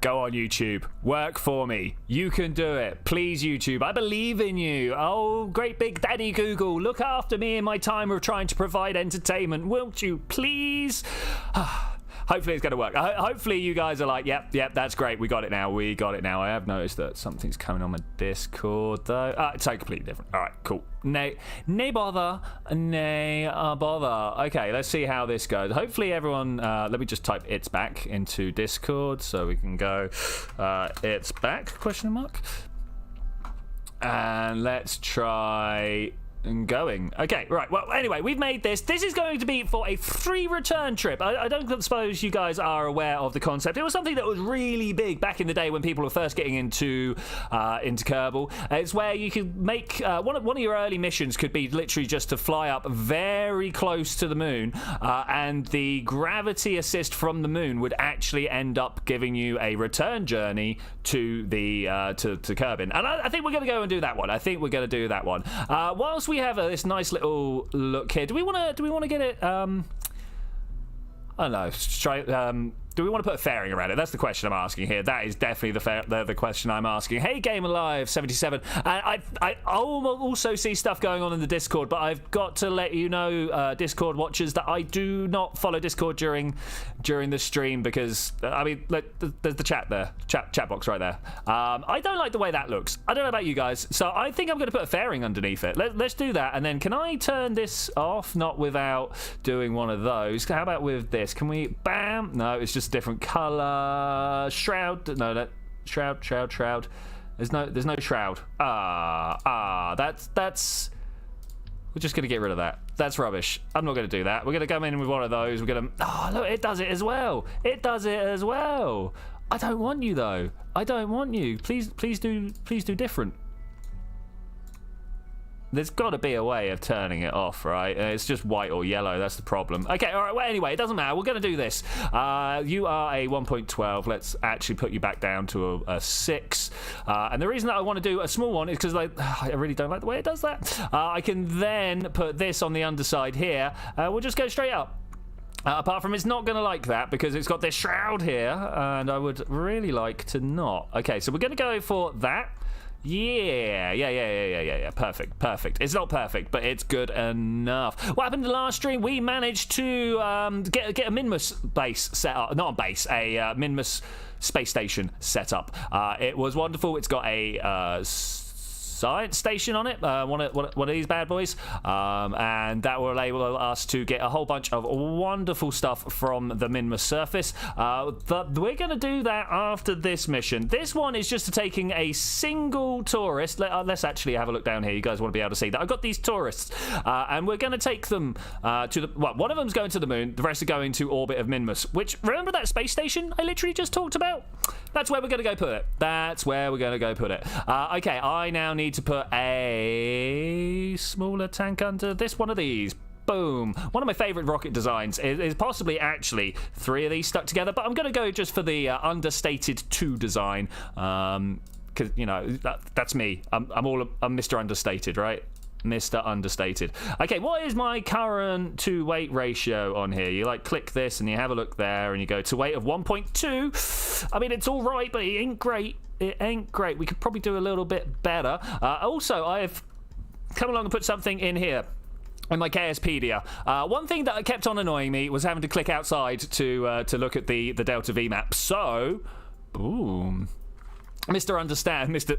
Go on, YouTube. Work for me. You can do it. Please, YouTube. I believe in you. Oh, great big daddy Google. Look after me in my time of trying to provide entertainment. Won't you, please? Hopefully it's going to work. Hopefully you guys are like, yep, that's great. We got it now. I have noticed that something's coming on my Discord, though. It's like completely different. All right, cool. Nay bother. Okay, let's see how this goes. Hopefully everyone... let me just type it's back into Discord so we can go it's back, question mark. And let's try... and going. Okay, right. Well, anyway, we've made this. This is going to be for a free return trip. I don't suppose you guys are aware of the concept. It was something that was really big back in the day when people were first getting into Kerbal. It's where you could make one of your early missions could be literally just to fly up very close to the moon, and the gravity assist from the moon would actually end up giving you a return journey to the to Kerbin. And I think we're going to go and do that one. Whilst we have this nice little look here, do we want to get it? I don't know. Try. Do we want to put a fairing around it? That's the question I'm asking here. That is definitely the question I'm asking. Hey, Game Alive 77. I also see stuff going on in the Discord, but I've got to let you know, Discord watchers, that I do not follow Discord during the stream because I mean, there's the chat there, chat box right there. I don't like the way that looks. I don't know about you guys, so I think I'm going to put a fairing underneath it. Let's do that, and then can I turn this off? Not without doing one of those. How about with this? Can we? Bam! No, it's just different color. Shroud. No, that shroud. There's no shroud. That's we're just gonna get rid of that. That's rubbish. I'm not gonna do that. We're gonna come in with one of those. We're gonna look, it does it as well. I don't want you though. I don't want you. Please do different. There's got to be a way of turning it off, right? It's just white or yellow. That's the problem. Okay, all right. Well, anyway, it doesn't matter. We're going to do this. You are a 1.12. Let's actually put you back down to a 6. And the reason that I want to do a small one is because I really don't like the way it does that. I can then put this on the underside here. We'll just go straight up. Apart from it's not going to like that because it's got this shroud here, and I would really like to not. Okay, so we're going to go for that. Yeah. Perfect. It's not perfect, but it's good enough. What happened in the last stream? We managed to get a Minmus base set up. Not a base, a Minmus space station set up. It was wonderful. It's got a science station on it, one of these bad boys, and that will enable us to get a whole bunch of wonderful stuff from the Minmus surface. But we're going to do that after this mission. This one is just taking a single tourist. Let's actually have a look down here. You guys want to be able to see that I've got these tourists, and we're going to take them to the. Well, one of them's going to the moon. The rest are going to orbit of Minmus. Which, remember that space station I literally just talked about? That's where we're going to go put it. Okay, I now need to put a smaller tank under this one of these. Boom. One of my favorite rocket designs is possibly actually 3 of these stuck together, but I'm going to go just for the understated 2 design, because you know that's me. I'm Mr. Understated, right? Mr. Understated. Okay, what is my current to weight ratio on here? You click this and you have a look there and you go to weight of 1.2. I mean, it's all right, but it ain't great. We could probably do a little bit better. Also, I've come along and put something in here in my KSpedia. One thing that kept on annoying me was having to click outside to look at the Delta V map. So, boom, Mr. Understood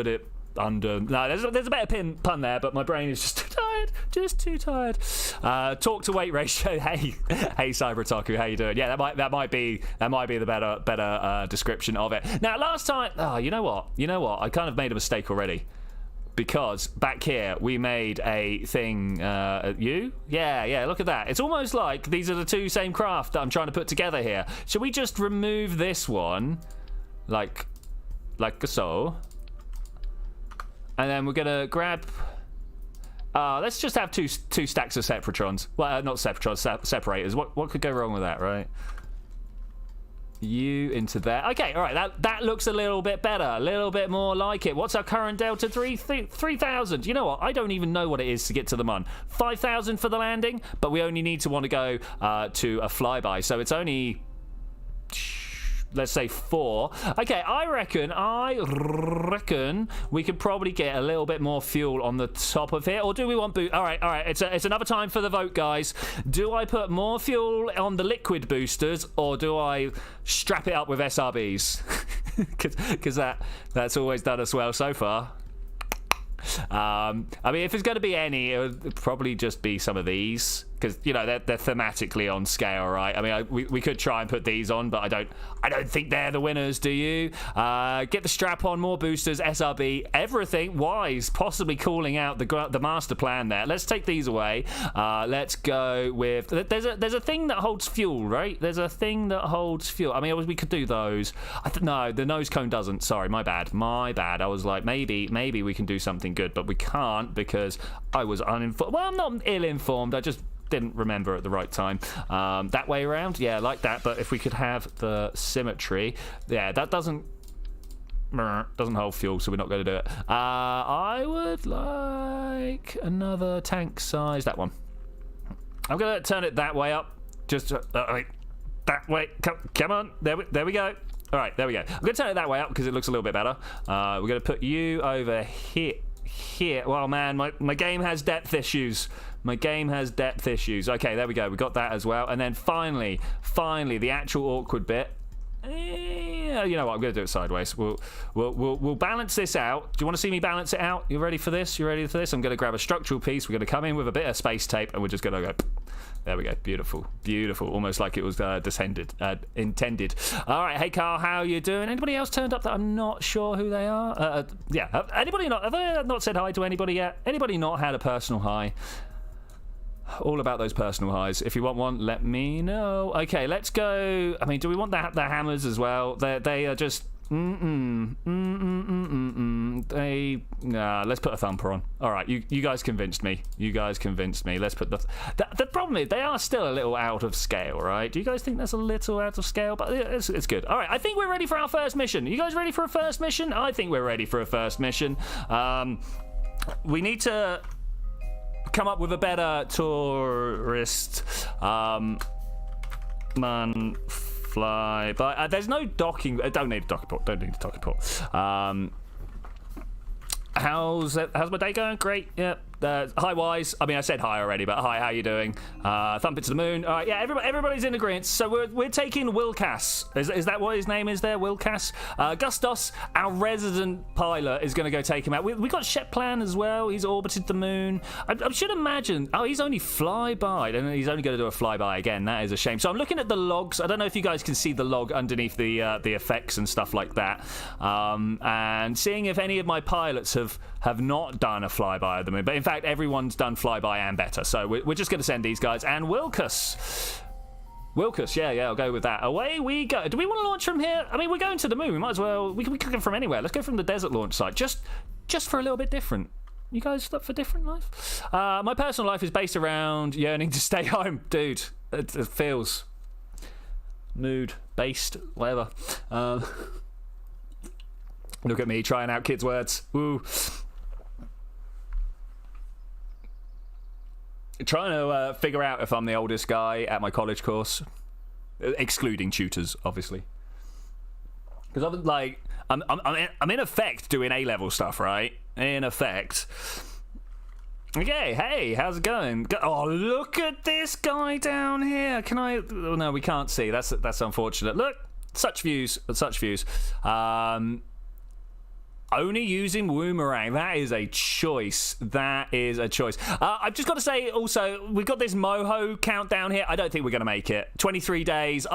it. No, there's a better pun there, but my brain is just too tired. Talk to weight ratio. Hey Cyber Otaku, how you doing? Yeah, that might be the better description of it. Now, last time, you know what? I kind of made a mistake already. Because back here we made a thing. Yeah, look at that. It's almost like these are the 2 same craft that I'm trying to put together here. Should we just remove this one, like so? And then we're gonna grab. Let's just have two stacks of separatrons. Well, not separatrons, separators. What could go wrong with that, right? You into there. Okay, all right. That looks a little bit better, a little bit more like it. What's our current Delta 3,000? You know what? I don't even know what it is to get to the Mun. 5,000 for the landing, but we only need to want to go to a flyby, so it's only. let's say 4. Okay, I reckon we could probably get a little bit more fuel on the top of here. Or do we want all right. It's another time for the vote, guys. Do I put more fuel on the liquid boosters, or do I strap it up with SRBs? Because that's always done us well so far. I mean, if it's going to be any, it would probably just be some of these, because you know they're thematically on scale, right? I mean, we could try and put these on, but I don't think they're the winners. Do you? Get the strap on, more boosters, SRB, everything. Wise, possibly calling out the master plan there. Let's take these away. Let's go with there's a thing that holds fuel, right? There's a thing that holds fuel. I mean, we could do those. No, the nose cone doesn't. Sorry, my bad. I was like, maybe we can do something good, but we can't because I was uninformed. Well, I'm not ill-informed. I just didn't remember at the right time. That way around, yeah, like that. But if we could have the symmetry, yeah, that doesn't hold fuel, so we're not going to do it. I would like another tank size. That one. I'm going to turn it that way up. Just that way. Come on. There we go. All right, there we go. I'm going to turn it that way up because it looks a little bit better. We're going to put you over here. Well, man, my game has depth issues. Okay, there we go. We got that as well. And then finally, the actual awkward bit. You know what? I'm going to do it sideways. We'll balance this out. Do you want to see me balance it out? You ready for this? I'm going to grab a structural piece. We're going to come in with a bit of space tape, and we're just going to go. There we go. Beautiful. Almost like it was intended. All right. Hey, Carl, how you doing? Anybody else turned up that I'm not sure who they are? Yeah. Have I not said hi to anybody yet? Anybody not had a personal hi? All about those personal highs. If you want one, let me know. Okay, let's go. I mean, do we want the hammers as well? They are just let's put a thumper on. All right, you guys convinced me. Let's put the problem is they are still a little out of scale, right? Do you guys think that's a little out of scale? But it's good. All right, I think we're ready for our first mission. You guys ready for a first mission? I think we're ready for a first mission. We need to come up with a better tourist man fly, but there's no docking. Don't need a docking port. How's my day going? Great. Yeah. Hi, Wise. I mean, I said hi already, but hi, how you doing? Thump it to the moon. All right, yeah, everybody's in agreement. So we're taking Wilcass. Is that what his name is there? Wilcass? Gustos, our resident pilot, is going to go take him out. We got Shep Plan as well. He's orbited the moon. I should imagine. Oh, he's only flyby. And he's only going to do a flyby again. That is a shame. So I'm looking at the logs. I don't know if you guys can see the log underneath the effects and stuff like that. And seeing if any of my pilots have not done a flyby of the moon. But in fact, everyone's done flyby and better. So we're just going to send these guys. And Wilcass, yeah, I'll go with that. Away we go. Do we want to launch from here? I mean, we're going to the moon. We might as well. We could go from anywhere. Let's go from the desert launch site. Just for a little bit different. You guys look for different life? My personal life is based around yearning to stay home. Dude, it feels mood-based, whatever. Look at me trying out kids' words. Woo. Trying to figure out if I'm the oldest guy at my college course, excluding tutors, obviously. Because I'm in effect doing A-level stuff, right? In effect. Okay, hey, how's it going? Oh, look at this guy down here. Can I? Oh, no, we can't see. That's unfortunate. Look, such views. Only using Woomerang. That is a choice. I've just got to say also, we've got this Moho countdown here. I don't think we're going to make it. 23 days.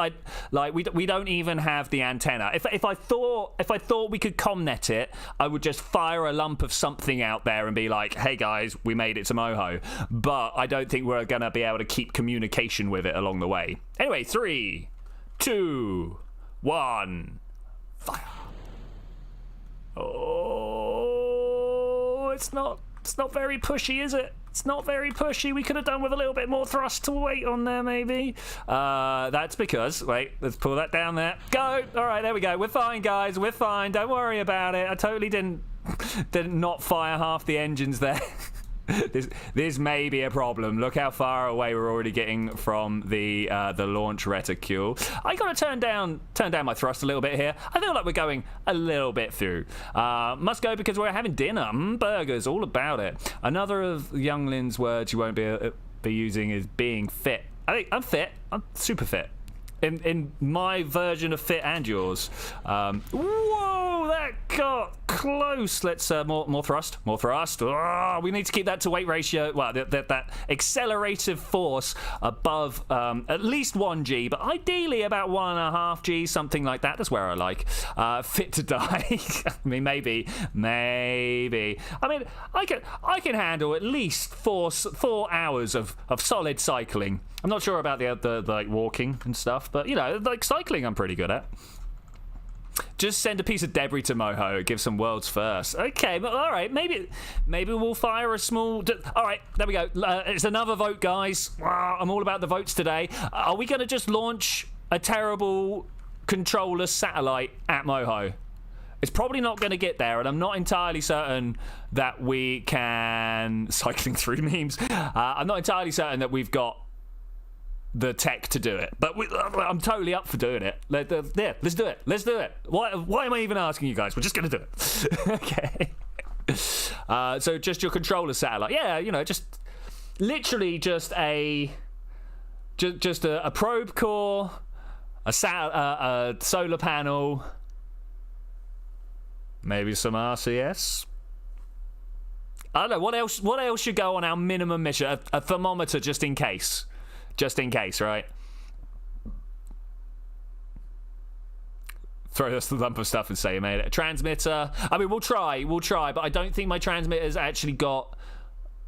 We don't even have the antenna. If I thought we could comnet it, I would just fire a lump of something out there and be like, hey guys, we made it to Moho. But I don't think we're going to be able to keep communication with it along the way. Anyway, 3, 2, 1, fire. Oh, it's not very pushy, is it? It's not very pushy. We could have done with a little bit more thrust to weight on there, maybe. That's because, wait, let's pull that down there. Go! All right, there we go. We're fine, guys. We're fine. Don't worry about it. I totally didn't not fire half the engines there. This may be a problem. Look how far away we're already getting from the launch reticule. I gotta turn down my thrust a little bit here. I feel like we're going a little bit through. Must go because we're having dinner. Burgers, all about it. Another of Younglin's words you won't be using is being fit. I think I'm fit. I'm super fit. In my version of fit and yours. Whoa, that got close. Let's more thrust. Oh, we need to keep that to weight ratio. Well, that accelerative force above at least 1G, but ideally about 1.5G, something like that. That's where I like. Fit to die. I mean, maybe. I mean, I can handle at least 4 hours of solid cycling. I'm not sure about the like walking and stuff, but you know, like cycling, I'm pretty good at. Just send a piece of debris to Moho. Give some worlds first. Okay, but all right. Maybe we'll fire a small. All right, there we go. It's another vote, guys. I'm all about the votes today. Are we going to just launch a terrible controllerless satellite at Moho? It's probably not going to get there, and I'm not entirely certain that we can. Cycling through memes. I'm not entirely certain that we've got the tech to do it, but I'm totally up for doing it. Let's do it. Why am I even asking you guys? We're just gonna do it. Okay. So just your controller satellite. Yeah, you know, just literally just a probe core, a solar panel, maybe some RCS. I don't know what else should go on our minimum mission. A thermometer just in case. Just in case, right? Throw us the lump of stuff and say you made it. A transmitter. I mean, we'll try, but I don't think my transmitter's actually got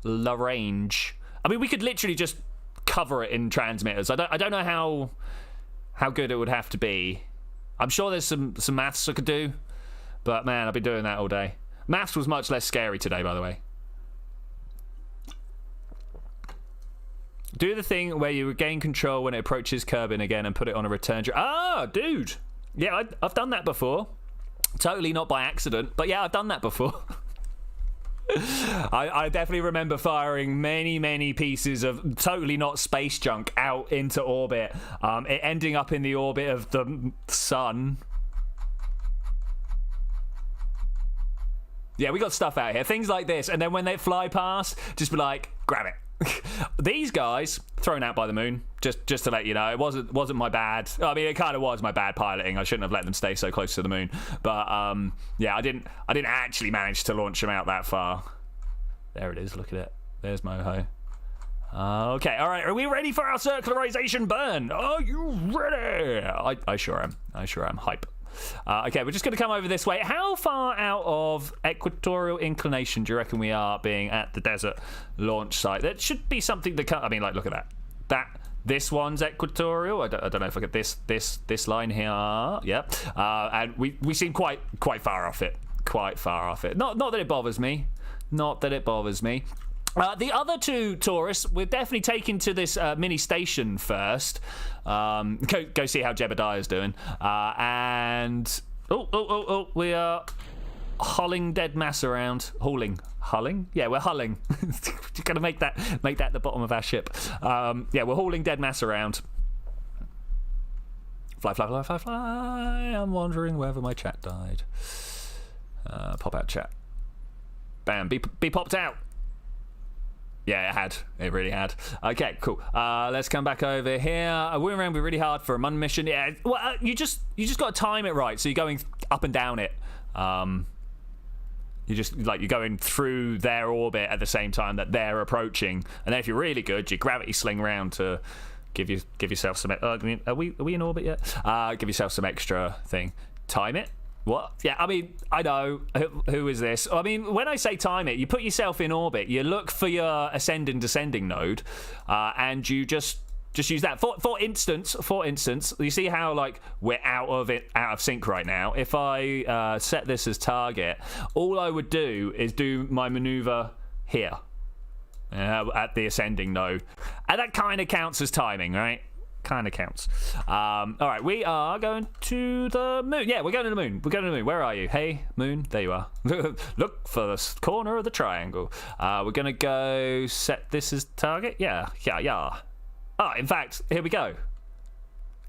the range. I mean, we could literally just cover it in transmitters. I don't know how good it would have to be. I'm sure there's some maths I could do, but man, I've been doing that all day. Maths was much less scary today, by the way. Do the thing where you regain control when it approaches Kerbin again and put it on a return. Ah, dude. Yeah, I've done that before. Totally not by accident, but yeah, I've done that before. I definitely remember firing many pieces of totally not space junk out into orbit, it ending up in the orbit of the sun. Yeah, we got stuff out here. Things like this, and then when they fly past, just be like, grab it. These guys thrown out by the moon. Just to let you know, it wasn't my bad. I mean, it kind of was my bad piloting. I shouldn't have let them stay so close to the moon. But yeah, I didn't actually manage to launch them out that far. There it is. Look at it. There's Moho. Okay, all right. Are we ready for our circularization burn? Are you ready? I sure am. Hype. Okay, we're just going to come over this way. How far out of equatorial inclination do you reckon we are being at the desert launch site? That should be something that I mean, like, look at that. This one's equatorial. I don't know if I get this line here. Yep. And we seem quite far off it. Not that it bothers me. The other two tourists, we're definitely taking to this mini station first. Go see how Jebediah's doing. And we are hulling dead mass around. Hulling? Yeah, we're hulling. You're gonna make that the bottom of our ship. Yeah, we're hauling dead mass around. Fly. I'm wondering whether my chat died. Pop out chat. Bam. Be popped out. Yeah, it had. It really had. Okay, cool. Let's come back over here. We ran really hard for a Mun mission. Yeah, well, you just got to time it right. So you're going up and down it. You're going through their orbit at the same time that they're approaching. And then if you're really good, you gravity sling around to give yourself some. I mean, are we in orbit yet? Give yourself some extra thing. Time it. What? Yeah, I mean, I know. Who is this? I mean, when I say time it, you put yourself in orbit, you look for your ascending, descending node, and you just use that. For instance, you see how, like, we're out of sync right now. If I set this as target, all I would do is do my maneuver here at the ascending node. And that kind of counts as timing, right? kind of counts. All right, we are going to the moon. Yeah, we're going to the moon. We're going to the moon. Where are you? Hey, moon. There you are. Look for the corner of the triangle. We're going to go set this as target. Yeah. Oh, in fact, here we go.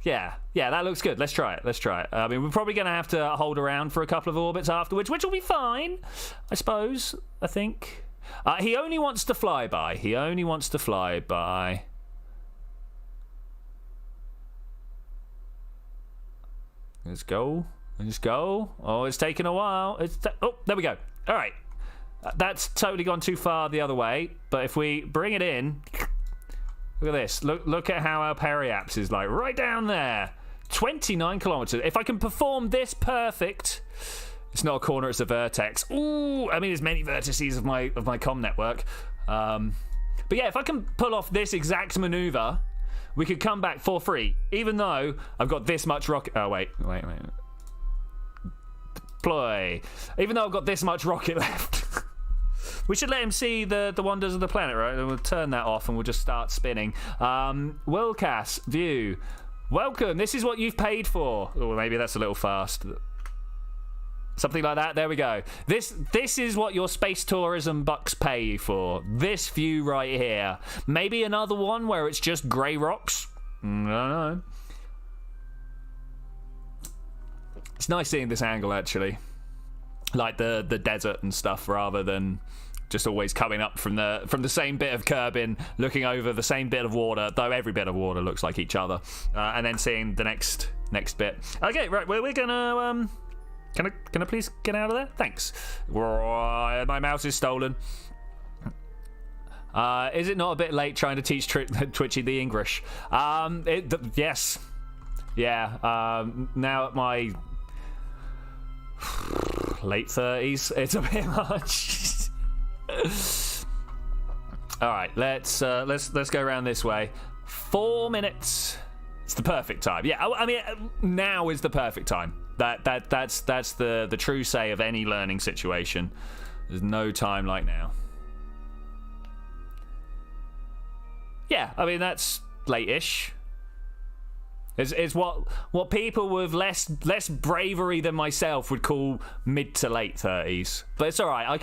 Yeah, that looks good. Let's try it. I mean, we're probably going to have to hold around for a couple of orbits afterwards, which will be fine, I suppose, I think. He only wants to fly by. Let's go. Oh, it's taking a while. Oh, there we go. All right. That's totally gone too far the other way, but if we bring it in... Look at this. Look at how our periapse is like right down there. 29 kilometers. If I can perform this perfect, it's not a corner, it's a vertex. Ooh, I mean, there's many vertices of my comm network. But yeah, if I can pull off this exact maneuver, we could come back for free, even though I've got this much rocket. Oh wait. Deploy. Even though I've got this much rocket left. We should let him see the wonders of the planet, right? We'll turn that off and we'll just start spinning. Wilcas, view. Welcome. This is what you've paid for. Oh, maybe that's a little fast. Something like that. There we go. This is what your space tourism bucks pay you for. This view right here. Maybe another one where it's just grey rocks. I don't know. It's nice seeing this angle, actually. Like the desert and stuff, rather than just always coming up from the same bit of Kerbin, looking over the same bit of water, though every bit of water looks like each other, and then seeing the next bit. Okay, right, we're gonna can I please get out of there? Thanks. My mouse is stolen. Is it not a bit late trying to teach Twitchi the English? Yes. Yeah. Now at my late 30s, it's a bit much. All right, let's go around this way. 4 minutes. It's the perfect time. Yeah, I mean, now is the perfect time. That's the true say of any learning situation. There's no time like now. Yeah, I mean, that's late-ish. It's what people with less bravery than myself would call mid to late 30s. But it's all right. I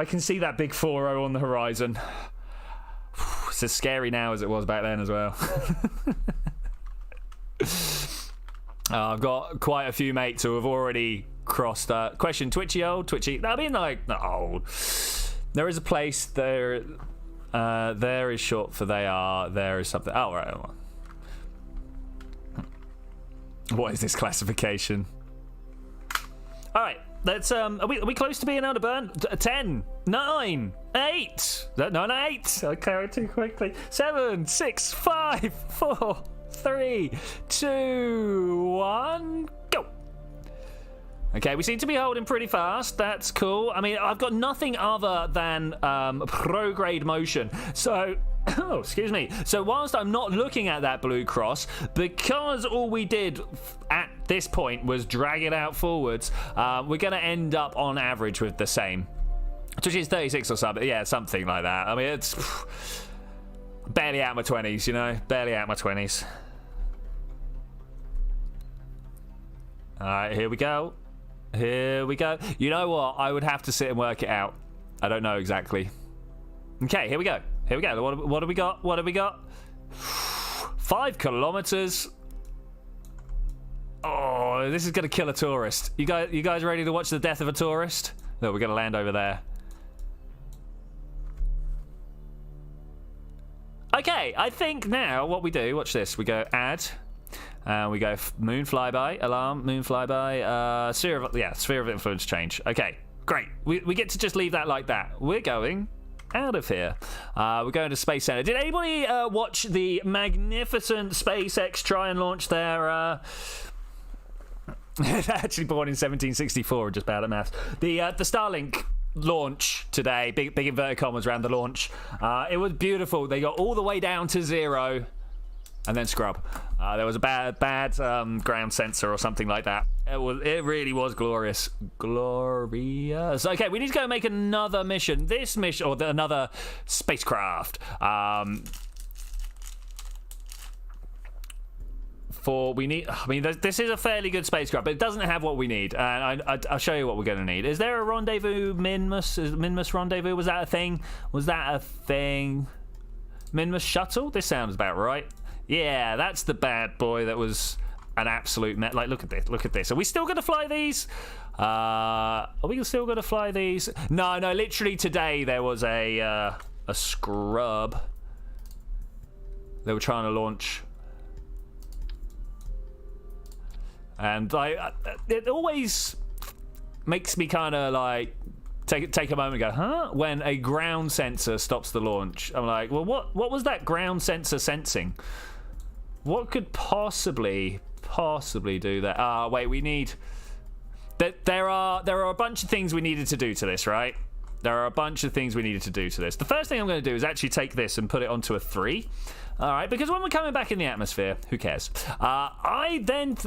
can see that big 4-0 on the horizon. It's as scary now as it was back then as well. I've got quite a few mates who have already crossed. Question: Twitchy old? Twitchy? I mean, like, not old. There is a place there. There is short for they are. There is something. Oh right. What is this classification? All right, let's. Are we close to being able to burn? 10, 9, 8. No, 8. I carried too quickly. 7, 6, 5, 4, 3, 2, 1, go. Okay, we seem to be holding pretty fast. That's cool. I mean, I've got nothing other than prograde motion. So, oh, excuse me. So whilst I'm not looking at that blue cross, because all we did at this point was drag it out forwards, we're going to end up on average with the same. Which is 36 or something. Yeah, something like that. I mean, it's barely out my 20s, you know? Barely out my 20s. All right, here we go. Here we go. You know what? I would have to sit and work it out. I don't know exactly. Okay, here we go. Here we go. What do we got? What do we got? 5 kilometers. Oh, this is going to kill a tourist. You guys ready to watch the death of a tourist? No, we're going to land over there. Okay, I think now what we do, watch this. We go add. We go moon flyby, alarm, moon flyby, sphere of influence change. Okay, great. We get to just leave that like that. We're going out of here. We're going to Space Center. Did anybody watch the magnificent SpaceX try and launch their... actually born in 1764, just bad at maths. The Starlink launch today, big inverted commas around the launch. It was beautiful. They got all the way down to 0 and then scrub. There was a bad ground sensor or something like that. It really was glorious. Glorious. Okay, we need to go make another mission. This mission, or another spacecraft. for we need. I mean, this is a fairly good spacecraft, but it doesn't have what we need. And I'll show you what we're going to need. Is there a rendezvous, Minmus? Is Minmus rendezvous? Was that a thing? Was that a thing? Minmus shuttle? This sounds about right. Yeah, that's the bad boy that was an absolute like, look at this. Look at this. Are we still going to fly these? Are we still going to fly these? No. Literally today there was a scrub. They were trying to launch. And it always makes me kind of like take a moment and go, huh? When a ground sensor stops the launch. I'm like, well, what was that ground sensor sensing? What could possibly do that? Wait, we need... There are a bunch of things we needed to do to this, right? There are a bunch of things we needed to do to this. The first thing I'm going to do is actually take this and put it onto a 3. All right, because when we're coming back in the atmosphere, who cares? I then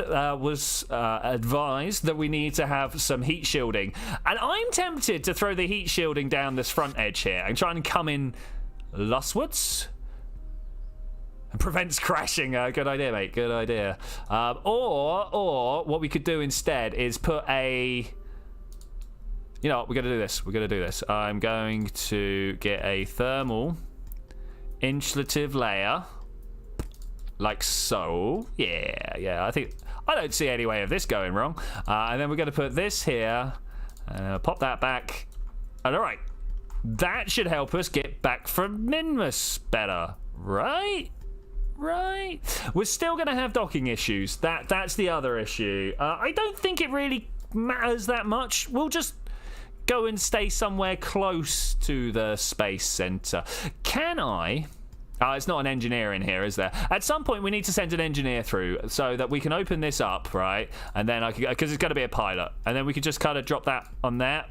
was advised that we need to have some heat shielding. And I'm tempted to throw the heat shielding down this front edge here and try and come in Lustwards. And prevents crashing. Good idea, mate. Good idea. Or what we could do instead is put a... You know what? We're going to do this. We're going to do this. I'm going to get a thermal insulative layer. Like so. Yeah. I don't see any way of this going wrong. And then we're going to put this here. Pop that back. And all right. That should help us get back from Minmus better. Right? We're still going to have docking issues. That's the other issue. I don't think it really matters that much. We'll just go and stay somewhere close to the space center. Can I... it's not an engineer in here, is there? At some point, we need to send an engineer through so that we can open this up, right? And then I can... Because it's going to be a pilot. And then we could just kind of drop that on there.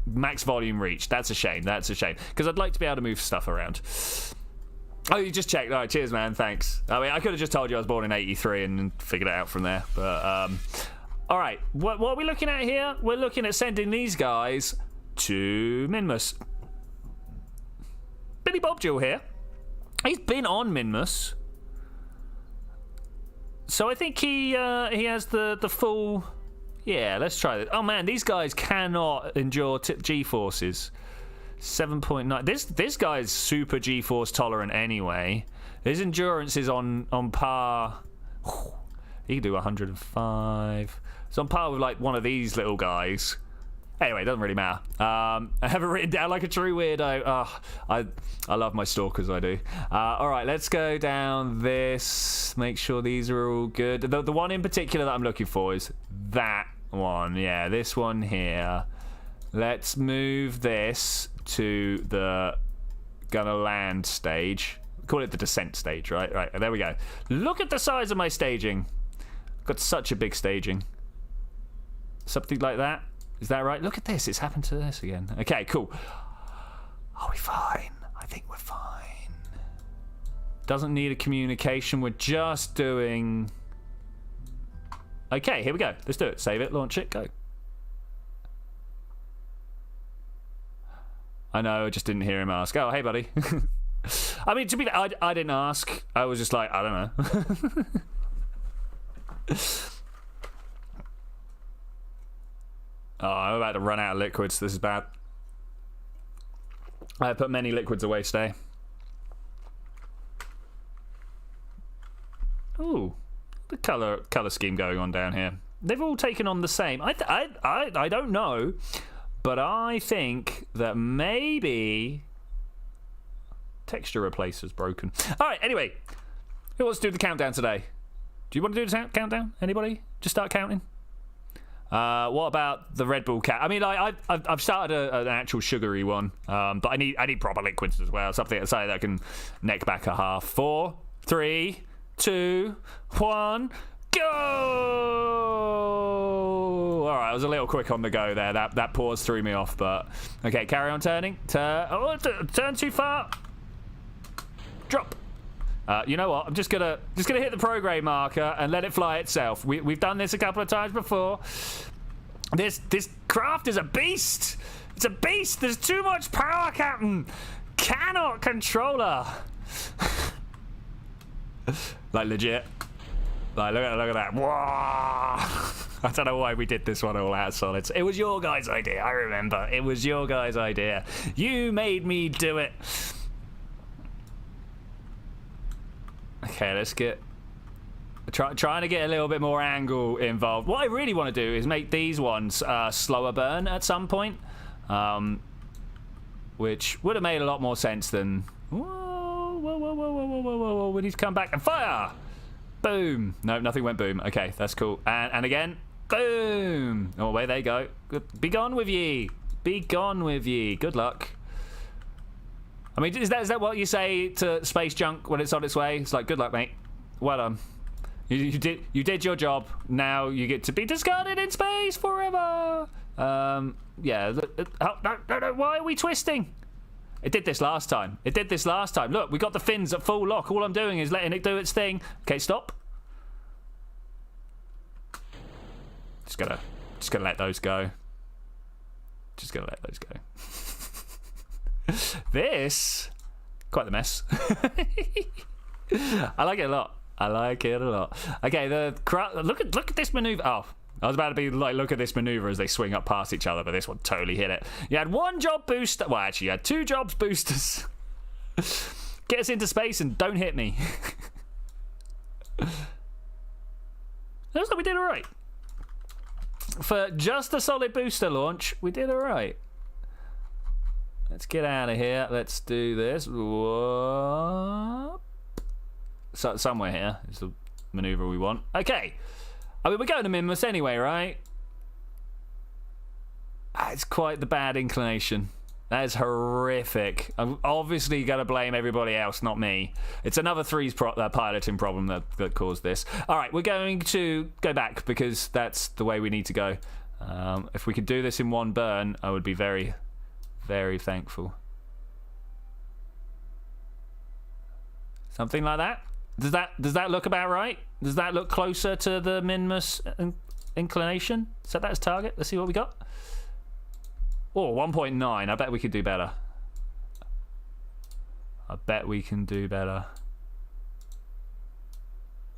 Max volume reach. That's a shame. Because I'd like to be able to move stuff around. Oh, you just checked. All right, cheers, man. Thanks. I mean, I could have just told you I was born in 83 and figured it out from there. But, all right. What are we looking at here? We're looking at sending these guys to Minmus. Billy Bob Jill here. He's been on Minmus. So I think he has the full... Yeah, let's try this. Oh, man, these guys cannot endure G-forces. 7.9. This guy's super G-force tolerant anyway. His endurance is on par. He can do 105. It's on par with like one of these little guys. Anyway, it doesn't really matter. I have it written down like a true weirdo. I love my stalkers, I do. All right, let's go down this. Make sure these are all good. The one in particular that I'm looking for is that one. Yeah, this one here. Let's move this to the gonna land stage. Call it the descent stage, right? Right, there we go. Look at the size of my staging. Got such a big staging. Something like that. Is that right? Look at this. It's happened to this again. Okay, cool. Are we fine? I think we're fine. Doesn't need a communication. We're just doing... Okay, here we go. Let's do it. Save it, launch it, go. I know, I just didn't hear him ask. Oh, hey, buddy. I mean, to be fair, I didn't ask. I was just like, I don't know. Oh, I'm about to run out of liquids. This is bad. I put many liquids away today. Ooh, the color scheme going on down here. They've all taken on the same. I don't know. But I think that maybe texture replacer's broken. All right, anyway. Who wants to do the countdown today? Do you want to do the countdown? Anybody? Just start counting? What about the Red Bull cat? I mean, I've started an actual sugary one. But I need proper liquids as well. Something to say that I can neck back a half. 4, 3, 2, 1... Go! All right, I was a little quick on the go there. That pause threw me off, but okay, carry on turning. Turn too far. Drop. You know what? I'm just gonna hit the prograde marker and let it fly itself. We've done this a couple of times before. This craft is a beast. It's a beast. There's too much power, Captain. Cannot control her. Like legit. Like, look at that. Whoa! I don't know why we did this one all out of solids. It was your guys' idea, I remember. It was your guys' idea. You made me do it. Okay, let's get... Trying to get a little bit more angle involved. What I really want to do is make these ones slower burn at some point. Which would have made a lot more sense than... Whoa, whoa, whoa, whoa, whoa, whoa, whoa, whoa. We need to come back and fire! Boom. No, nothing went boom. Okay, that's cool. And again, boom. Oh, away they go. Be gone with ye. Be gone with ye. Good luck. I mean, is that what you say to space junk when it's on its way? It's like, good luck, mate. Well done. You did your job. Now you get to be discarded in space forever. Yeah. No. Why are we twisting? It did this last time. Look, we got the fins at full lock. All I'm doing is letting it do its thing. Okay, stop. Just gonna let those go. This, quite the mess. I like it a lot. Okay, look at this maneuver. Oh, I was about to be like, look at this maneuver as they swing up past each other, but this one totally hit it. You had one job booster. Well, actually, you had two jobs boosters. Get us into space and don't hit me. Looks like we did all right. For just a solid booster launch, we did all right. Let's get out of here. Let's do this. Whoop. So, somewhere here is the maneuver we want. Okay. I mean, we're going to Minmus anyway, right? It's quite the bad inclination. That is horrific. I'm obviously going to blame everybody else, not me. It's another threes piloting problem that caused this. All right, we're going to go back because that's the way we need to go. If we could do this in one burn, I would be very, very thankful. Something like that? Does that look about right? Does that look closer to the Minmus inclination? Set that as target. Let's see what we got. Oh, 1.9. I bet we could do better.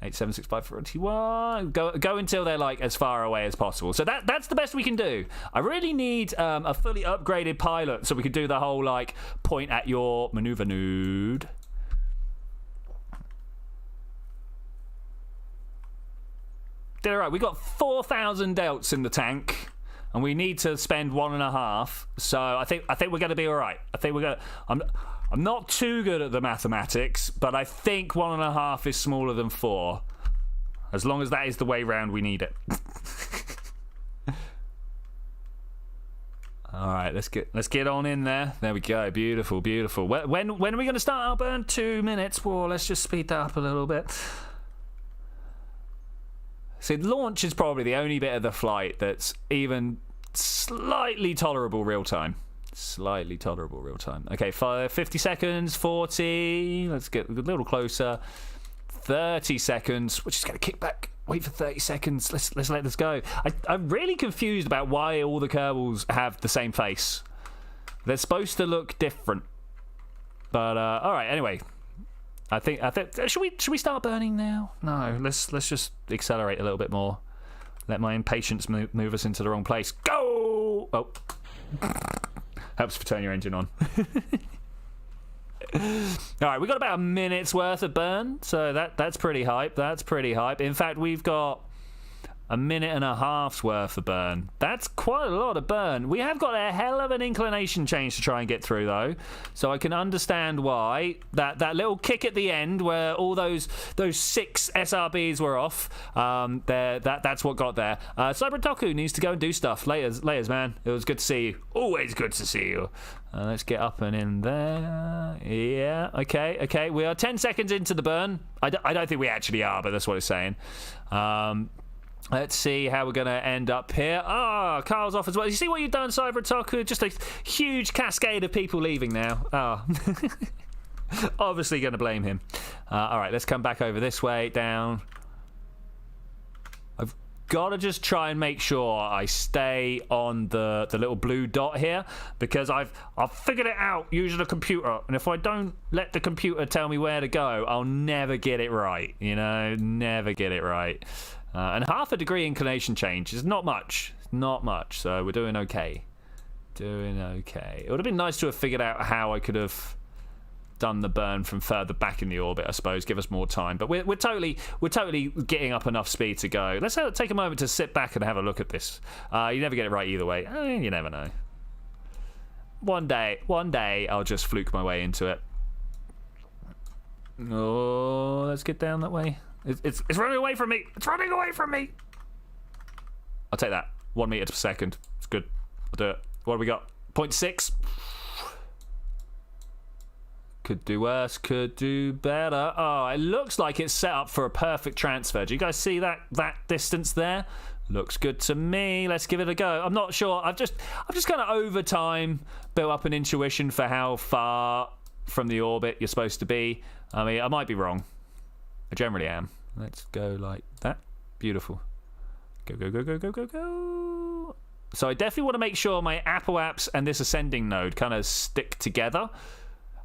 8765421. Go until they're like as far away as possible. So that's the best we can do. I really need a fully upgraded pilot so we could do the whole like point at your maneuver node. Did all right. We got 4,000 delts in the tank, and we need to spend 1.5. So I think we're going to be all right. I think we're going. I'm not too good at the mathematics, but I think 1.5 is smaller than 4. As long as that is the way round we need it. All right, let's get on in there. There we go. Beautiful, beautiful. When are we going to start our burn? 2 minutes. Whoa, let's just speed that up a little bit. See, launch is probably the only bit of the flight that's even slightly tolerable real time. Okay, 50 seconds, 40. Let's get a little closer. 30 seconds. We're just going to kick back. Wait for 30 seconds. Let's let this go. I'm really confused about why all the Kerbals have the same face. They're supposed to look different. But, all right, anyway. I think should we start burning now? No, let's just accelerate a little bit more. Let my impatience move us into the wrong place. Go! Oh. Helps if you turn your engine on. Alright, we've got about a minute's worth of burn, so that's pretty hype. In fact, we've got a minute and a half's worth of burn. That's quite a lot of burn. We have got a hell of an inclination change to try and get through, though. So I can understand why. That little kick at the end where all those 6 SRBs were off, that's what got there. Cyber Toku needs to go and do stuff. Layers, man. It was good to see you. Always good to see you. Let's get up and in there. Yeah, okay. We are 10 seconds into the burn. I don't think we actually are, but that's what it's saying. Let's see how we're going to end up here. Carl's off as well. You see what you've done, Cyber Toku? Just a huge cascade of people leaving now. Obviously going to blame him. All right, let's come back over this way, down. gotta just try and make sure I stay on the little blue dot here, because I've figured it out using a computer, and if I don't let the computer tell me where to go, I'll never get it right, you know, never get it right. And half a degree inclination change is not much, so we're doing okay. Doing okay. It would have been nice to have figured out how I could have done the burn from further back in the orbit, I suppose, give us more time. But we're totally getting up enough speed to go. Let's take a moment to sit back and have a look at this. You never get it right either way. You never know. One day, I'll just fluke my way into it. Oh, let's get down that way. It's running away from me. It's running away from me. I'll take that. 1 meter per second. It's good. I'll do it. What have we got? 0.6. Could do worse, could do better. Oh, it looks like it's set up for a perfect transfer. Do you guys see that distance there? Looks good to me. Let's give it a go. I'm not sure. I've just kind of over time built up an intuition for how far from the orbit you're supposed to be. I mean, I might be wrong. I generally am. Let's go like that. Beautiful. Go, go, go, go, go, go, go. So I definitely want to make sure my Apple apps and this ascending node kind of stick together.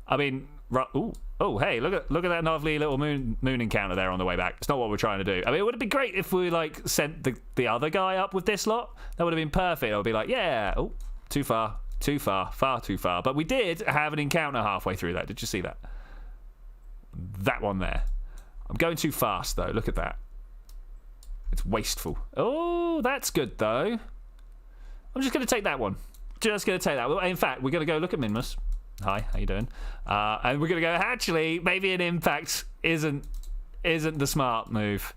I mean, oh, hey, look at that lovely little moon encounter there on the way back. It's not what we're trying to do. I mean, it would have been great if we like sent the other guy up with this lot. That would have been perfect. I would be like, yeah, oh, too far, far too far. But we did have an encounter halfway through that. Did you see that? That one there. I'm going too fast though. Look at that. It's wasteful. Oh, that's good though. I'm just going to take that one. Just going to take that. In fact, we're going to go look at Minmus. Hi, how you doing? And we're going to go, actually, maybe an impact isn't the smart move.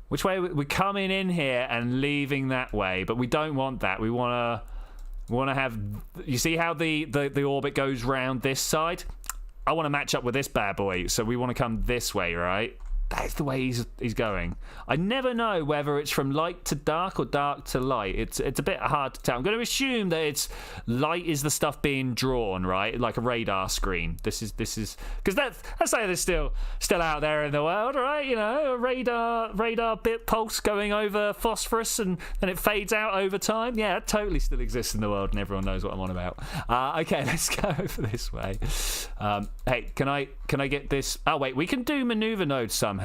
Which way? We're coming in here and leaving that way, but we don't want that. We want to have... You see how the orbit goes round this side? I want to match up with this bad boy, so we want to come this way, right? That's the way he's going. I never know whether it's from light to dark or dark to light. It's a bit hard to tell. I'm going to assume that it's light is the stuff being drawn, right? Like a radar screen. This is because that's like there's still out there in the world, right? You know, a radar bit pulse going over phosphorus and then it fades out over time. Yeah, it totally still exists in the world, and everyone knows what I'm on about. Okay, let's go over this way. Hey, can I get this? Oh wait, we can do maneuver nodes somehow.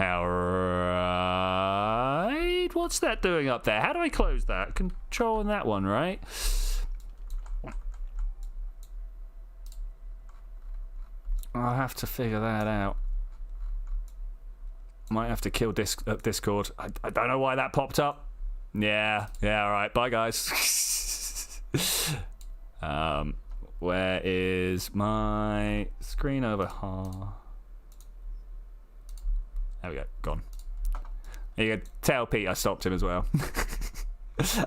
Right? What's that doing up there? How do I close that? Controlling that one, right? I'll have to figure that out. Might have to kill Discord. I don't know why that popped up. Yeah, all right. Bye, guys. Where is my screen over here? There we go, gone. There you go. Tell Pete I stopped him as well.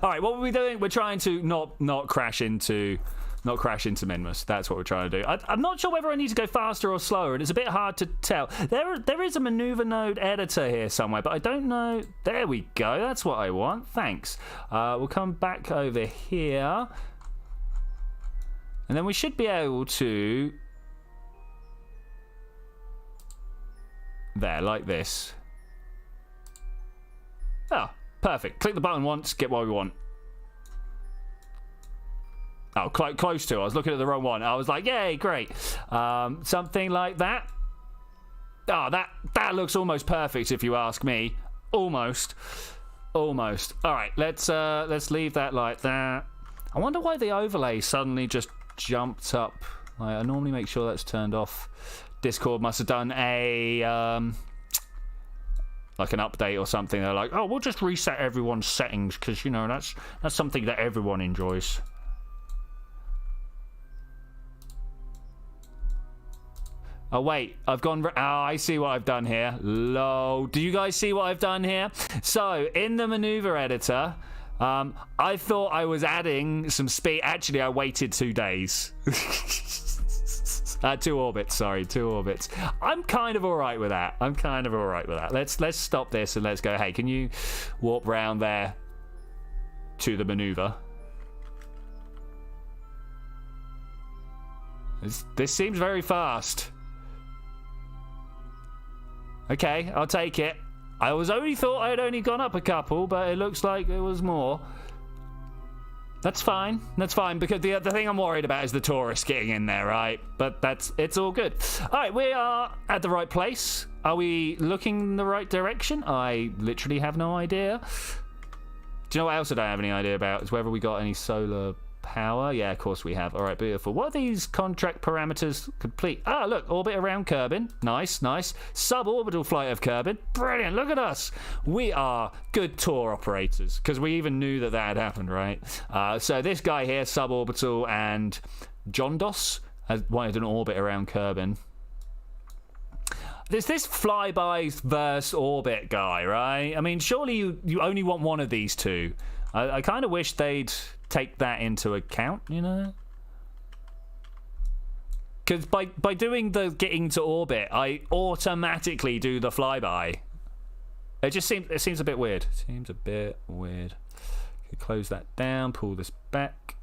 All right, what were we doing? We're trying to not crash into Minmus. That's what we're trying to do. I'm not sure whether I need to go faster or slower, and it's a bit hard to tell. There is a maneuver node editor here somewhere, but I don't know. There we go. That's what I want. Thanks. We'll come back over here, and then we should be able to. There, like this. Oh, perfect. Click the button once, get what we want. Oh, close to. I was looking at the wrong one. I was like, yay, great. Something like that. Oh, that looks almost perfect if you ask me. Almost. All right, let's leave that like that. I wonder why the overlay suddenly just jumped up. I normally make sure that's turned off. Discord must have done a like an update or something. They're like, oh, we'll just reset everyone's settings because you know that's something that everyone enjoys. Oh wait, I've gone. Oh, I see what I've done here. Lol. Do you guys see what I've done here? So in the maneuver editor, I thought I was adding some speed. Actually, I waited 2 days. 2 orbits, sorry, 2 orbits. I'm kind of all right with that. Let's stop this and let's go. Hey, can you warp round there to the maneuver? This seems very fast. Okay, I'll take it. I thought I'd only gone up a couple, but it looks like it was more. That's fine. That's fine, because the thing I'm worried about is the tourists getting in there, right? But it's all good. All right, we are at the right place. Are we looking in the right direction? I literally have no idea. Do you know what else I don't have any idea about? Is whether we got any solar power. Yeah, of course we have. All right, beautiful. What are these contract parameters complete? Ah, look, orbit around Kerbin. Nice, nice. Suborbital flight of Kerbin. Brilliant. Look at us. We are good tour operators, because we even knew that had happened, right? So this guy here, suborbital, and John Doss has wanted an orbit around Kerbin. There's this flyby versus orbit guy, right? I mean, surely you only want one of these two. I kind of wish they'd take that into account, you know? Because by doing the getting to orbit, I automatically do the flyby. It seems a bit weird. Seems a bit weird. Okay, close that down, pull this back.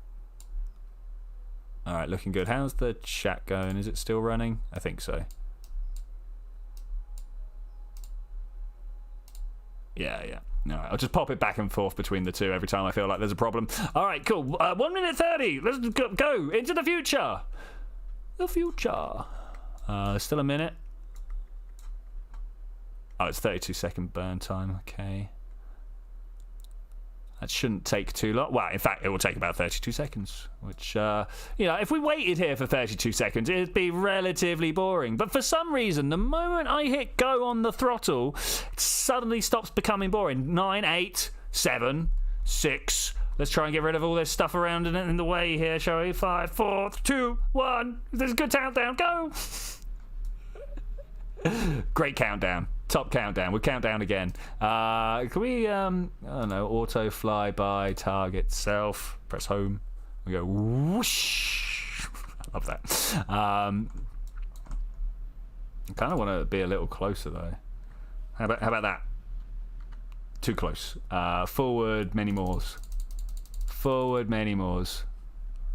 All right, looking good. How's the chat going? Is it still running? I think so. Yeah. All right, I'll just pop it back and forth between the two every time I feel like there's a problem. All right, cool. 1 minute 30. Let's go into the future. The future. Still a minute. Oh, it's 32-second burn time. Okay. That shouldn't take too long. Well, in fact, it will take about 32 seconds, which, if we waited here for 32 seconds, it'd be relatively boring. But for some reason, the moment I hit go on the throttle, it suddenly stops becoming boring. 9, 8, 7, 6. Let's try and get rid of all this stuff around in the way here, shall we? 5, 4, 2, 1. There's a good countdown. Go! Great countdown. Top countdown. We'll count down again. Can we, I don't know, auto fly by target self. Press home. We go whoosh. I love that. I kind of want to be a little closer though. How about that? Too close. Forward many mores. Forward many mores.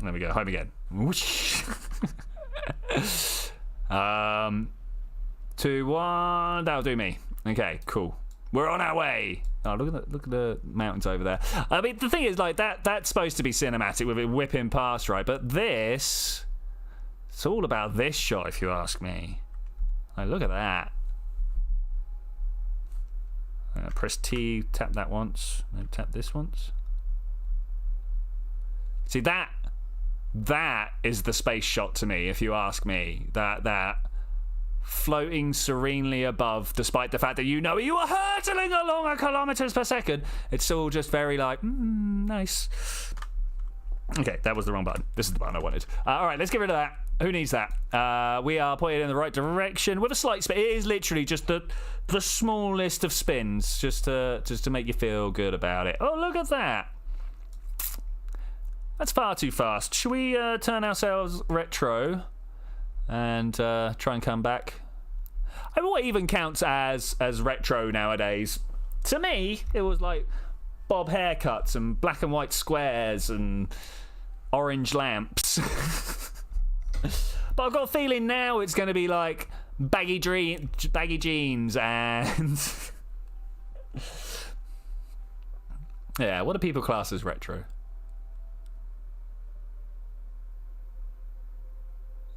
There we go. Home again. Whoosh. 2, 1. That'll do me. Okay, cool. We're on our way. Oh, look at the mountains over there. I mean, the thing is, like that's supposed to be cinematic with it whipping past, right? But this, it's all about this shot, if you ask me. Like, look at that. Press T, tap that once, then tap this once. See, that is the space shot to me, if you ask me. That floating serenely above, despite the fact that you are hurtling along at kilometers per second. It's all just very like, nice. Okay, that was the wrong button. This is the button I wanted. All right, let's get rid of that. Who needs that? We are pointed in the right direction with a slight spin. It is literally just the smallest of spins, just to make you feel good about it. Oh, look at that. That's far too fast. Should we turn ourselves retro and try and come back? I mean, what even counts as retro nowadays? To me, it was like bob haircuts and black and white squares and orange lamps. But I've got a feeling now it's going to be like baggy jeans and yeah. What do people class as retro?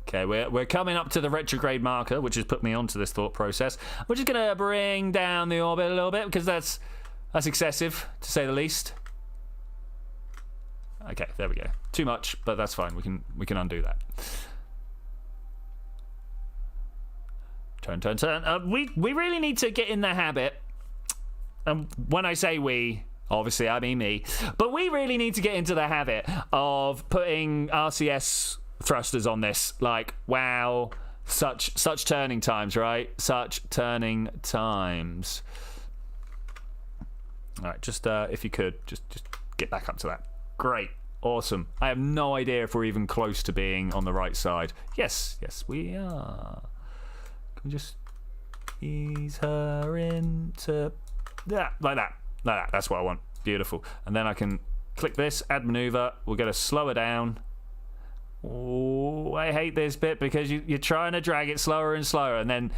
Okay, we're coming up to the retrograde marker, which has put me onto this thought process. We're just going to bring down the orbit a little bit because that's excessive, to say the least. Okay, there we go. Too much, but that's fine. We can undo that. Turn. We really need to get in the habit. When I say we, obviously I mean me, but we really need to get into the habit of putting RCS thrusters on this. Like, wow, such turning times, right? Such turning times. All right, just if you could just get back up to that. Great, awesome. I have no idea if we're even close to being on the right side. Yes, we are. Can we just ease her into like that. That's what I want. Beautiful. And then I can click this, add maneuver. We're going to slow her down. Oh, I hate this bit because you're trying to drag it slower and slower, and then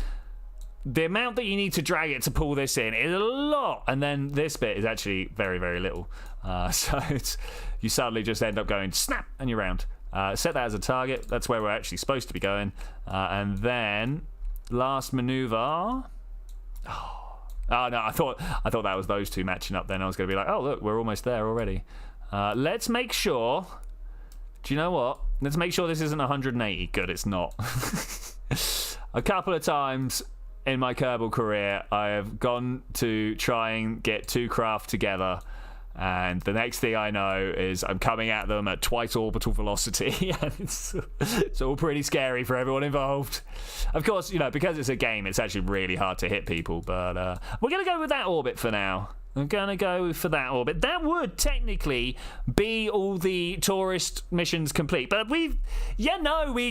the amount that you need to drag it to pull this in is a lot, and then this bit is actually very, very little. So you suddenly just end up going snap and you're round. Set that as a target. That's where we're actually supposed to be going. And then last maneuver. Oh no, I thought that was those two matching up. Then I was going to be like, oh look, we're almost there already. Let's make sure. Do you know what? Let's make sure this isn't 180. Good, it's not. A couple of times in my Kerbal career, I have gone to try and get two craft together, and the next thing I know is I'm coming at them at twice orbital velocity, and it's all pretty scary for everyone involved. Of course, you know, because it's a game, it's actually really hard to hit people, but we're going to go with that orbit for now. I'm going to go for that orbit. That would technically be all the tourist missions complete, but we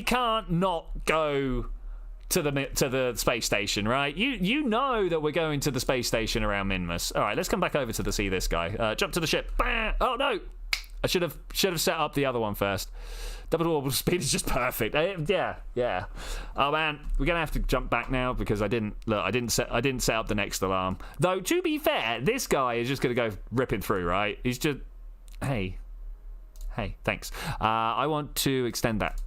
can't not go to the space station, right? You know that we're going to the space station around Minmus. All right, let's come back over to see this guy. Jump to the ship. Bah! Oh no, I should have set up the other one first. Double orbital speed is just perfect. Yeah. Oh man, we're gonna have to jump back now because I didn't set up the next alarm. Though to be fair, this guy is just gonna go ripping through, right? He's just hey, thanks. I want to extend that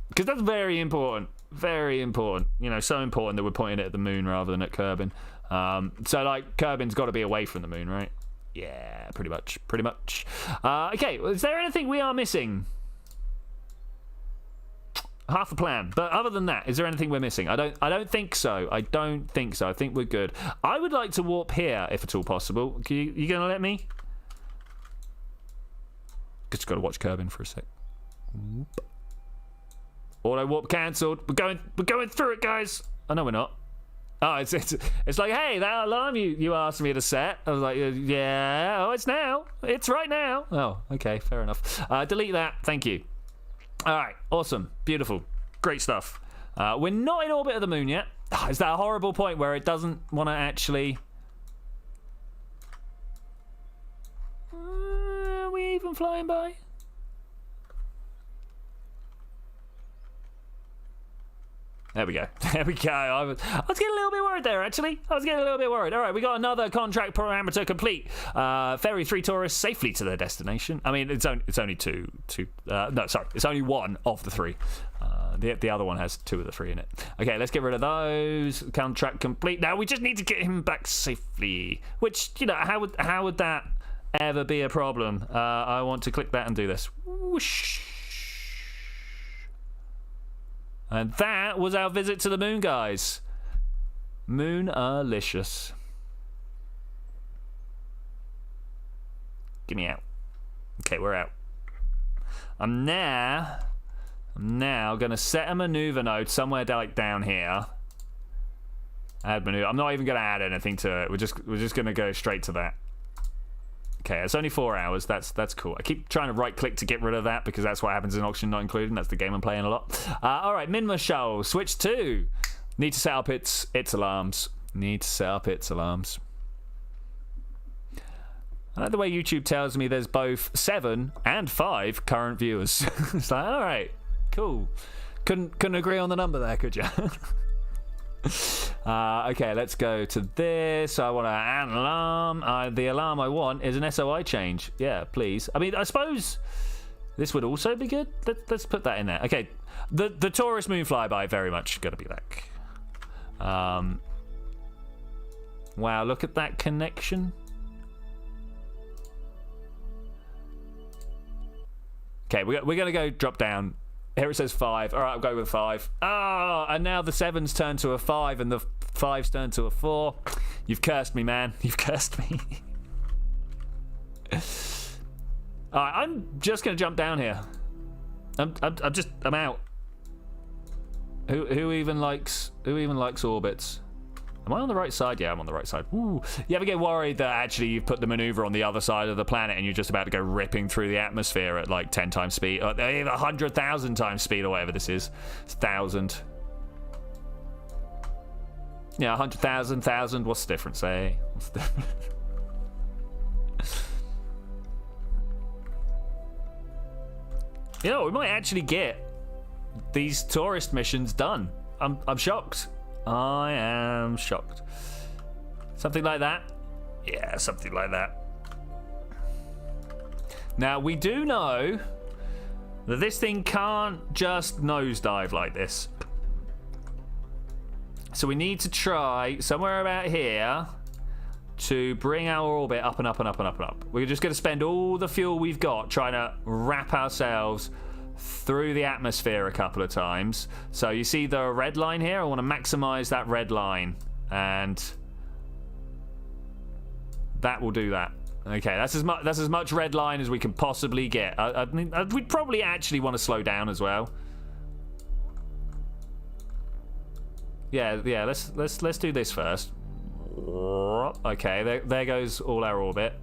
because that's very important. Very important, you know, so important that we're pointing it at the moon rather than at Kerbin. So like Kerbin's got to be away from the moon, right? Yeah, pretty much. Okay, is there anything we are missing? Half a plan, but other than that, is there anything we're missing? I don't think so. I think we're good. I would like to warp here if at all possible. You gonna let me? Just gotta watch Kerbin for a sec. Whoop. Auto warp cancelled. We're going through it, guys. Oh no, we're not. Oh, it's like, hey, that alarm you asked me to set. I was like, yeah. Oh, it's now. It's right now. Oh, okay, fair enough. Delete that. Thank you. All right, awesome, beautiful, great stuff. We're not in orbit of the moon yet. Oh, is that a horrible point where it doesn't want to actually? Are we even flying by? There we go. I was getting a little bit worried there, actually. All right, we got another contract parameter complete. Ferry 3 tourists safely to their destination. I mean, it's only two. No, sorry, it's only one of the three. The other one has 2 of the 3 in it. Okay, let's get rid of those. Contract complete. Now we just need to get him back safely. Which, you know, how would that ever be a problem? I want to click that and do this. Whoosh. And that was our visit to the moon, guys. Moon-alicious. Get me out. Okay, we're out. I'm now going to set a maneuver node somewhere like down here. Add maneuver. I'm not even going to add anything to it. We're just going to go straight to that. Okay, it's only 4 hours. That's cool. I keep trying to right-click to get rid of that because that's what happens in Oxygen Not Included. That's the game I'm playing a lot. All right, Minma Show. Switch 2. Need to set up its alarms. I like the way YouTube tells me there's both 7 and 5 current viewers. It's like, all right, cool. Couldn't agree on the number there, could you? Okay, let's go to this. I want an alarm. The alarm I want is an SOI change. Yeah, please. I mean, I suppose this would also be good. Let's put that in there. Okay, the tourist moon flyby very much gonna be back. Wow, look at that connection. Okay, we're gonna go drop down. Here it says 5. All right, I'll go with 5. Oh, and now the 7's turned to a 5 and the 5's turned to a 4. You've cursed me, man. You've cursed me. All right, I'm just gonna jump down here. I'm out. Who even likes orbits? Am I on the right side? Yeah, I'm on the right side. Ooh. You ever get worried that actually you've put the maneuver on the other side of the planet and you're just about to go ripping through the atmosphere at like 10 times speed, or 100,000 times speed, or whatever this is? It's 1,000. Yeah, 100,000, 1,000. What's the difference, eh? What's the difference? You know, we might actually get these tourist missions done. I'm shocked. I am shocked. Something like that? Yeah, something like that. Now, we do know that this thing can't just nosedive like this. So we need to try somewhere about here to bring our orbit up and up and up and up and up. We're just going to spend all the fuel we've got trying to wrap ourselves through the atmosphere a couple of times. So you see the red line here? I want to maximize that red line. And that will do that. Okay, that's as much red line as we can possibly get. We'd probably actually want to slow down as well. Yeah. Let's do this first. Okay, there goes all our orbit.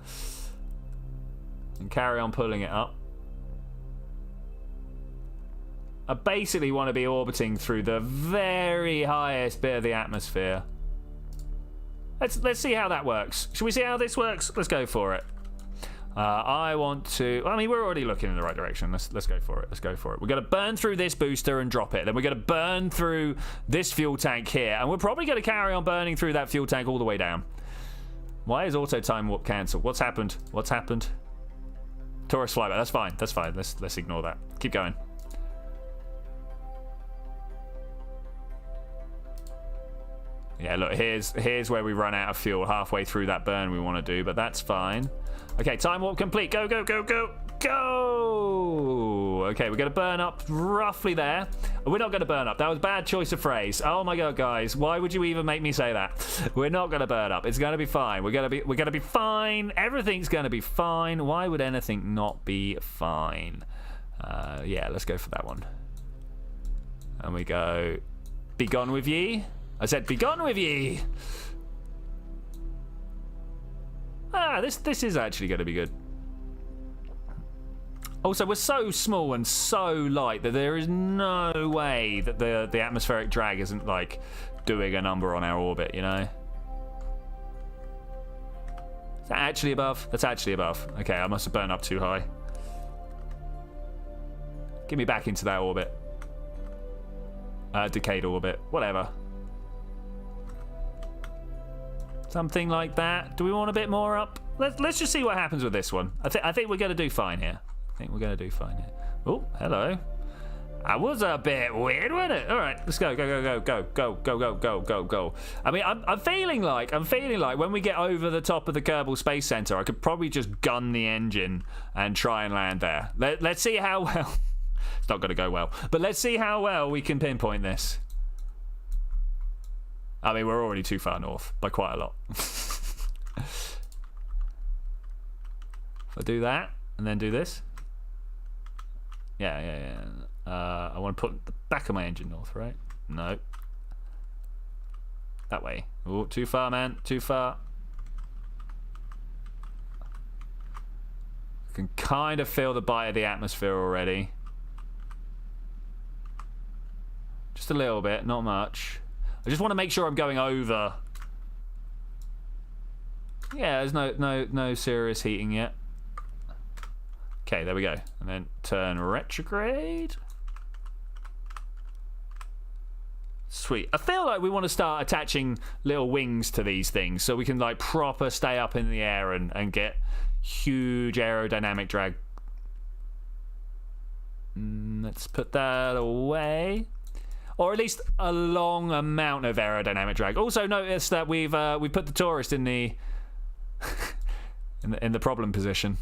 And carry on pulling it up. I basically want to be orbiting through the very highest bit of the atmosphere. Let's see how that works. Should we see how this works? Let's go for it. I want to... I mean, we're already looking in the right direction. Let's go for it. Let's go for it. We're going to burn through this booster and drop it. Then we're going to burn through this fuel tank here. And we're probably going to carry on burning through that fuel tank all the way down. Why is auto time warp cancelled? What's happened? What's happened? Tourist flyback. That's fine. That's fine. Let's ignore that. Keep going. Yeah, look, here's where we run out of fuel halfway through that burn we want to do, but that's fine. Okay, time warp complete. Go, go, go, go, go! Okay, we're going to burn up roughly there. We're not going to burn up. That was a bad choice of phrase. Oh my god, guys, why would you even make me say that? We're not going to burn up. It's going to be fine. We're going to be fine. Everything's going to be fine. Why would anything not be fine? Yeah, let's go for that one. And we go, be gone with ye. I said, be gone with ye! Ah, this is actually going to be good. Also, we're so small and so light that there is no way that the atmospheric drag isn't, like, doing a number on our orbit, you know? Is that actually above? That's actually above. Okay, I must have burned up too high. Get me back into that orbit. Decayed orbit. Whatever. Something like that. Do we want a bit more up? Let's just see what happens with this one. I think we're going to do fine here. Oh, hello. That was a bit weird, wasn't it? All right, let's go. Go. I mean, I'm feeling like when we get over the top of the Kerbal Space Center, I could probably just gun the engine and try and land there. Let's see how well. It's not going to go well, but let's see how well we can pinpoint this. I mean, we're already too far north by quite a lot. If I do that and then do this. Yeah. I want to put the back of my engine north, right? No. That way. Oh, too far, man. Too far. I can kind of feel the bite of the atmosphere already. Just a little bit, not much. I just want to make sure I'm going over. Yeah, there's no serious heating yet. Okay, there we go. And then turn retrograde. Sweet. I feel like we want to start attaching little wings to these things so we can like proper stay up in the air and get huge aerodynamic drag. Let's put that away. Or at least a long amount of aerodynamic drag. Also notice that we put the tourist in the in the problem position.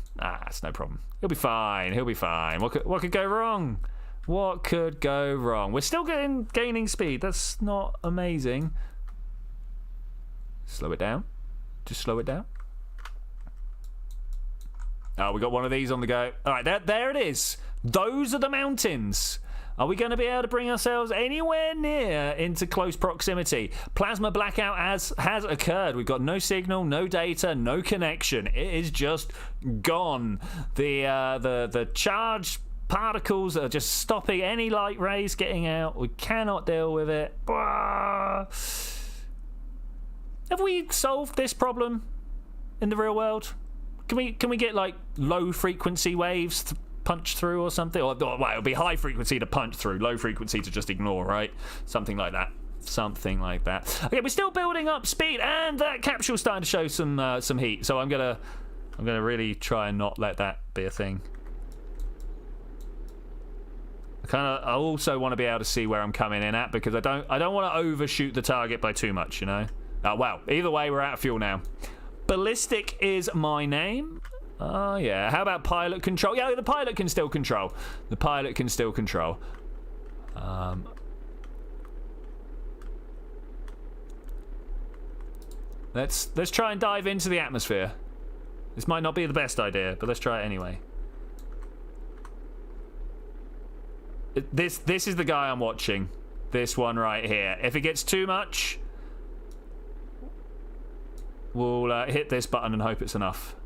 It's no problem. He'll be fine. What could go wrong? What could go wrong? We're still gaining speed. That's not amazing. Slow it down. Just slow it down. Oh, we got one of these on the go. All right, there it is. Those are the mountains. Are we going to be able to bring ourselves anywhere near into close proximity? Plasma blackout has occurred. We've got no signal, no data, no connection. It is just gone. The charged particles are just stopping any light rays getting out. We cannot deal with it. Have we solved this problem in the real world? Can we get like low frequency waves to punch through or something? Or well, it'll be high frequency to punch through, low frequency to just ignore, right? Something like that. Something like that. Okay, we're still building up speed, and that capsule's starting to show some heat. So I'm gonna really try and not let that be a thing. I also want to be able to see where I'm coming in at, because I don't want to overshoot the target by too much, you know. Well, either way, we're out of fuel now. Ballistic is my name. Oh yeah. How about pilot control? Yeah, the pilot can still control. The pilot can still control. Let's try and dive into the atmosphere. This might not be the best idea, but let's try it anyway. This is the guy I'm watching. This one right here. If it gets too much, we'll hit this button and hope it's enough.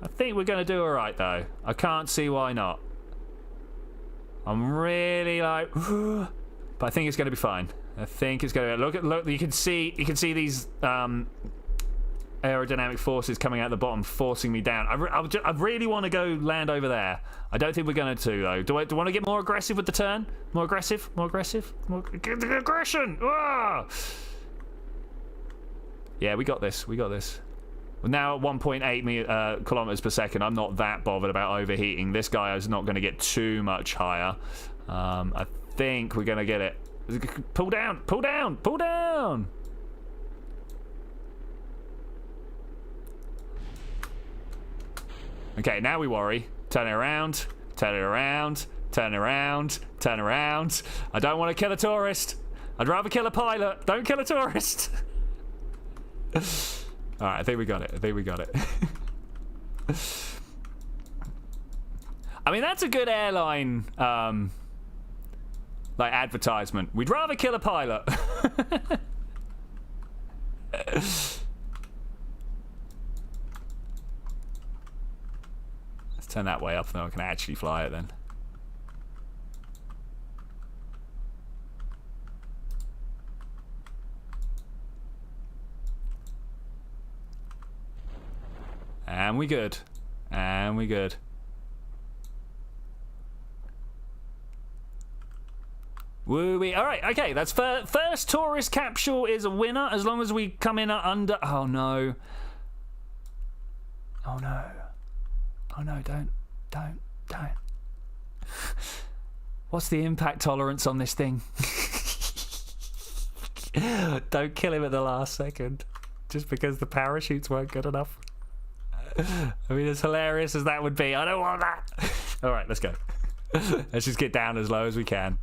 I think we're going to do alright though. I can't see why not. I'm really like, but I think it's going to be fine. I think it's going to look. You can see these aerodynamic forces coming out the bottom, forcing me down. I really want to go land over there. I don't think we're going to though. Do I want to get more aggressive with the turn? More aggressive? More aggressive? Get the aggression! Ah! Yeah, we got this. We got this. We're now at 1.8 kilometers per second. I'm not that bothered about overheating. This guy is not going to get too much higher. I think we're going to get it. Pull down! Pull down! Pull down! Okay, now we worry. Turn it around. Turn it around. Turn it around. Turn around. I don't want to kill a tourist. I'd rather kill a pilot. Don't kill a tourist. Alright, I think we got it. I think we got it. I mean, that's a good airline, like, advertisement. We'd rather kill a pilot. Let's turn that way up, and then I can actually fly it then. And we good. And we good. Woo-wee. Alright, okay, that's first tourist capsule is a winner as long as we come in under... Oh no. Oh no. Oh no, don't. What's the impact tolerance on this thing? Don't kill him at the last second. Just because the parachutes weren't good enough. I mean, as hilarious as that would be, I don't want that. Alright, let's go. Let's just get down as low as we can.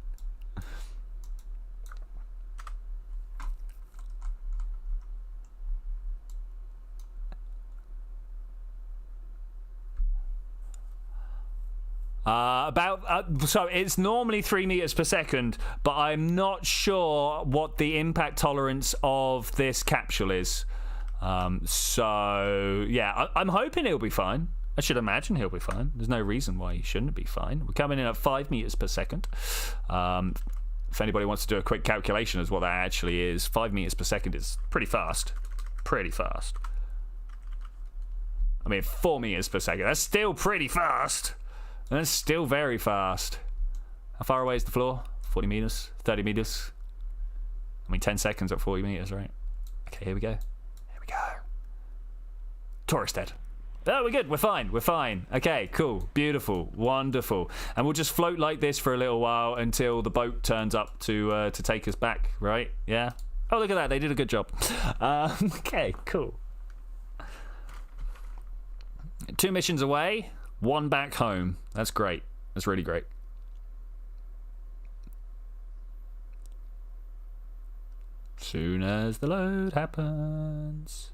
So it's normally 3 meters per second, but I'm not sure what the impact tolerance of this capsule is. So yeah, I'm hoping he'll be fine. I should imagine he'll be fine. There's no reason why he shouldn't be fine. We're coming in at 5 meters per second. If anybody wants to do a quick calculation as what that actually is, 5 meters per second is pretty fast. Pretty fast. I mean, 4 meters per second. That's still pretty fast. That's still very fast. How far away is the floor? 40 meters? 30 meters? I mean, 10 seconds at 40 meters, right? Okay, here we go. Here we go. Tourist dead. Oh, we're good. We're fine. We're fine. Okay, cool. Beautiful. Wonderful. And we'll just float like this for a little while until the boat turns up to take us back, right? Yeah? Oh, look at that. They did a good job. Okay, cool. 2 missions away. 1 back home. That's great. That's really great. Soon as the load happens.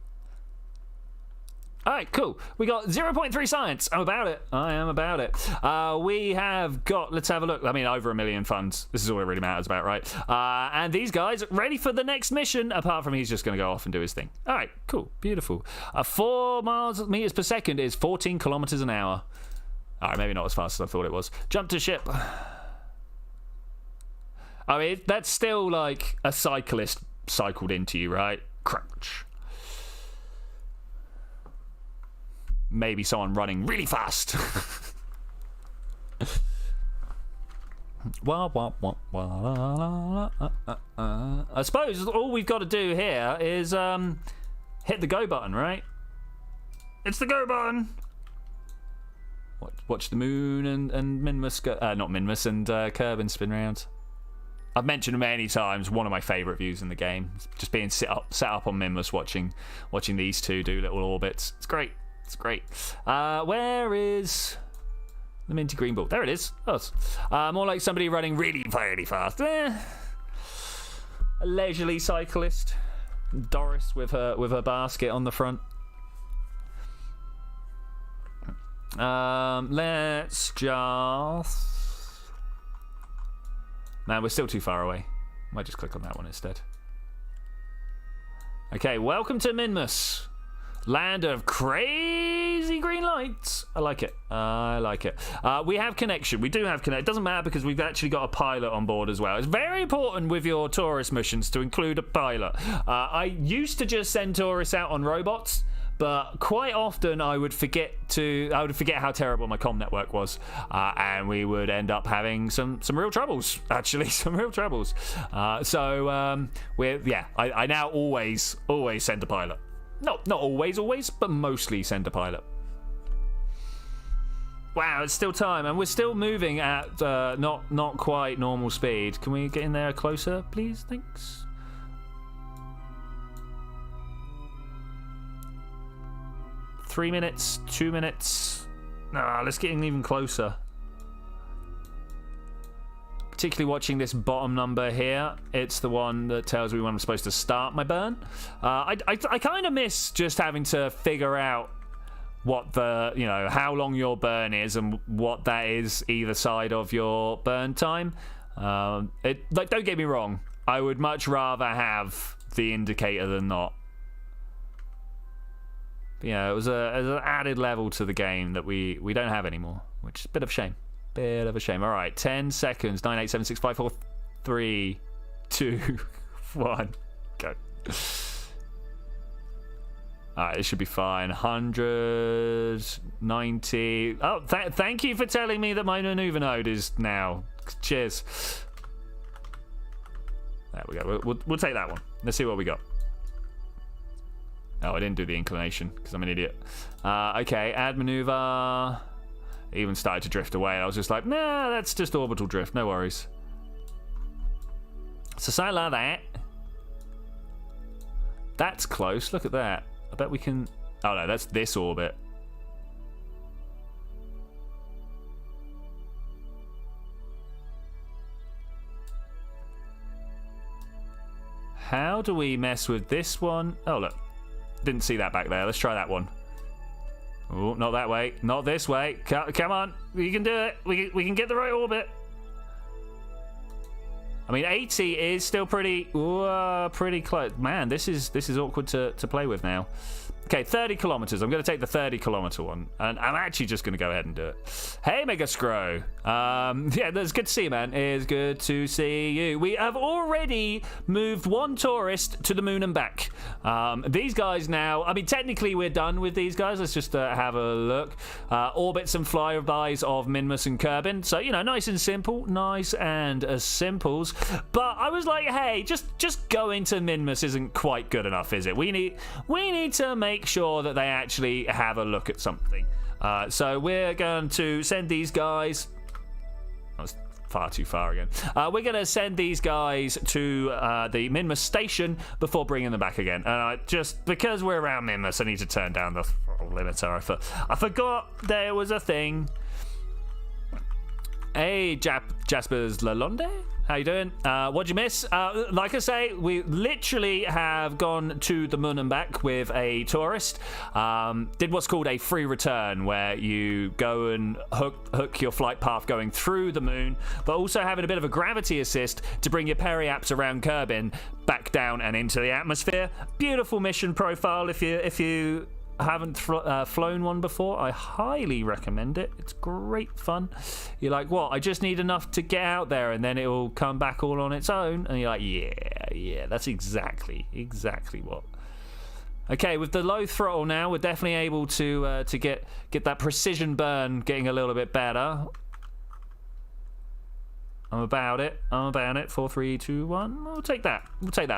Alright, cool. We got 0.3 science. I'm about it. I am about it. We have got, let's have a look. I mean, over 1 million funds. This is all it really matters about, right? And these guys ready for the next mission, apart from he's just going to go off and do his thing. Alright, cool. Beautiful. 4 meters per second is 14 kilometers an hour. Alright, maybe not as fast as I thought it was. Jump to ship. I mean, that's still like a cyclist cycled into you, right? Crunch. Maybe someone running really fast. I suppose all we've got to do here is hit the go button, right? It's the go button. Watch the moon and Minmus go, not Minmus and Kerbin spin round. I've mentioned many times one of my favourite views in the game, just being set up on Minmus, watching these two do little orbits. It's great. It's great. Where is the minty green ball? There it is. Oh, more like somebody running really, really fast. A leisurely cyclist. Doris with her basket on the front. Let's just... Man, we're still too far away. Might just click on that one instead. Okay, welcome to Minmus. Land of crazy green lights. I like it. I like it. We have connection. We do have connection. It doesn't matter because we've actually got a pilot on board as well. It's very important with your tourist missions to include a pilot. I used to just send tourists out on robots, but quite often I would forget how terrible my comm network was, and we would end up having some real troubles. Actually, some real troubles. I now always send a pilot. Not always, but mostly send a pilot. Wow, it's still time, and we're still moving at not quite normal speed. Can we get in there closer, please? Thanks. 3 minutes, 2 minutes. Nah, let's get in even closer. Particularly watching this bottom number here. It's the one that tells me when I'm supposed to start my burn. I kind of miss just having to figure out what how long your burn is and what that is either side of your burn time. Don't get me wrong. I would much rather have the indicator than not. It was an added level to the game that we don't have anymore, which is a bit of a shame. Bit of a shame. All right, 10 seconds. 9, 8, 7, 6, 5, 4, 3, 2, 1. Go. All right, this should be fine. 190. Oh, thank you for telling me that my maneuver node is now. Cheers. There we go. We'll take that one. Let's see what we got. Oh, I didn't do the inclination because I'm an idiot. Okay, add maneuver. Even started to drift away. I was just like, nah, that's just orbital drift. No worries. So something like that. That's close. Look at that. I bet we can... Oh, no, that's this orbit. How do we mess with this one? Oh, look. Didn't see that back there. Let's try that one. Oh, not that way. Not this way. Come on. We can do it. We can get the right orbit. I mean, 80 is still pretty close. Man, this is awkward to play with now. Okay, 30 kilometers. I'm going to take the 30 kilometer one. And I'm actually just going to go ahead and do it. Hey, Mega Scro. Yeah, that's good to see you, man. It's good to see you. We have already moved one tourist to the moon and back. These guys now, I mean, technically we're done with these guys. Let's just have a look. Orbits and flybys of Minmus and Kerbin. So, nice and simple. Nice and simples. But I was like, hey, just going to Minmus isn't quite good enough, is it? We need to make sure that they actually have a look at something. So we're going to send these guys... That was far too far again. We're going to send these guys to the Minmus station before bringing them back again. Just because we're around Minmus, I need to turn down the throttle limiter. I forgot there was a thing. Hey, Jasper's Lalonde? How you doing? What'd you miss? Like I say, we literally have gone to the moon and back with a tourist. Did what's called a free return, where you go and hook your flight path going through the moon, but also having a bit of a gravity assist to bring your periaps around Kerbin back down and into the atmosphere. Beautiful mission profile if you haven't flown one before. I highly recommend it. It's great fun. You're like, what? I just need enough to get out there and then it will come back all on its own. And you're like, yeah, that's exactly what. Okay, with the low throttle now, we're definitely able to get that precision burn getting a little bit better. I'm about it. 4, 3, 2, 1. We'll take that.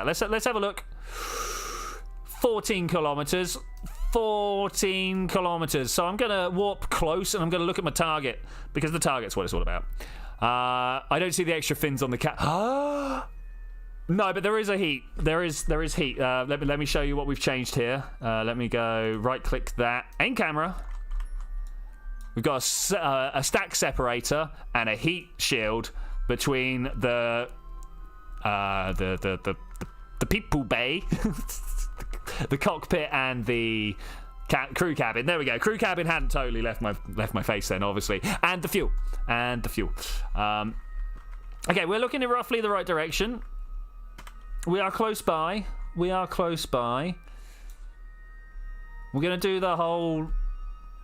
Let's have a look. 14 kilometers. 14 kilometers. So I'm going to warp close and I'm going to look at my target because the target's what it's all about. I don't see the extra fins on the cat. No, but there is a heat. There is heat. Let me show you what we've changed here. Let me go right-click that. Aim camera. We've got a stack separator and a heat shield between the people bay, the cockpit, and the crew cabin. There we go. Crew cabin hadn't totally left my face then, obviously, and the fuel. Okay, we're looking in roughly the right direction. We are close by. We're gonna do the whole.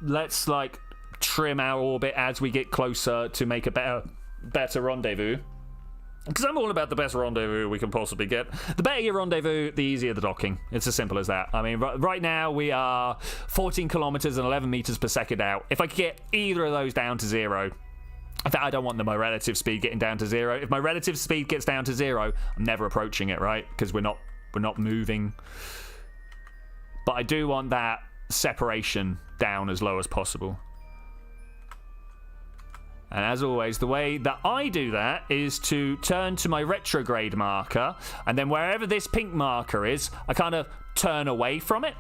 Let's like trim our orbit as we get closer to make a better rendezvous. Because I'm all about the best rendezvous we can possibly get. The better your rendezvous, the easier the docking. It's as simple as that. I mean, right now we are 14 kilometers and 11 meters per second out. If I could get either of those down to 0, in fact, I don't want my relative speed getting down to 0. If my relative speed gets down to 0, I'm never approaching it, right? Because we're not moving. But I do want that separation down as low as possible. And as always, the way that I do that is to turn to my retrograde marker, and then wherever this pink marker is, I kind of turn away from it.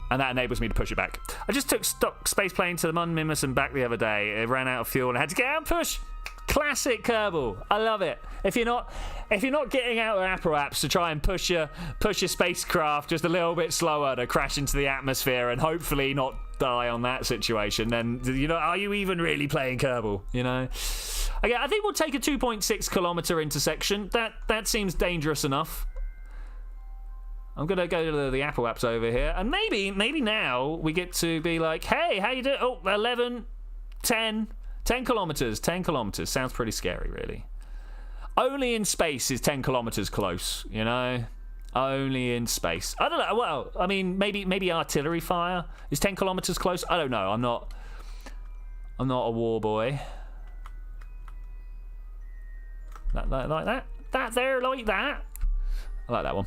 And that enables me to push it back. I just took stock space plane to the Mun Minmus and back the other day. It ran out of fuel and I had to get out and push. Classic Kerbal. I love it. If you're not getting out of Apple-apps to try and push your spacecraft just a little bit slower to crash into the atmosphere and hopefully not die on that situation, then are you even really playing Kerbal? Okay, I think we'll take a 2.6 kilometer intersection. That seems dangerous enough. I'm gonna go to the Apple apps over here, and maybe now we get to be like, hey, how you doing? Oh, 11, 10 kilometers. 10 kilometers sounds pretty scary, really. Only in space is 10 kilometers close, Only in space. I don't know. Well, I mean, maybe artillery fire is 10 kilometers close. I don't know. I'm not a war boy. Like that. That there, like that. I like that one.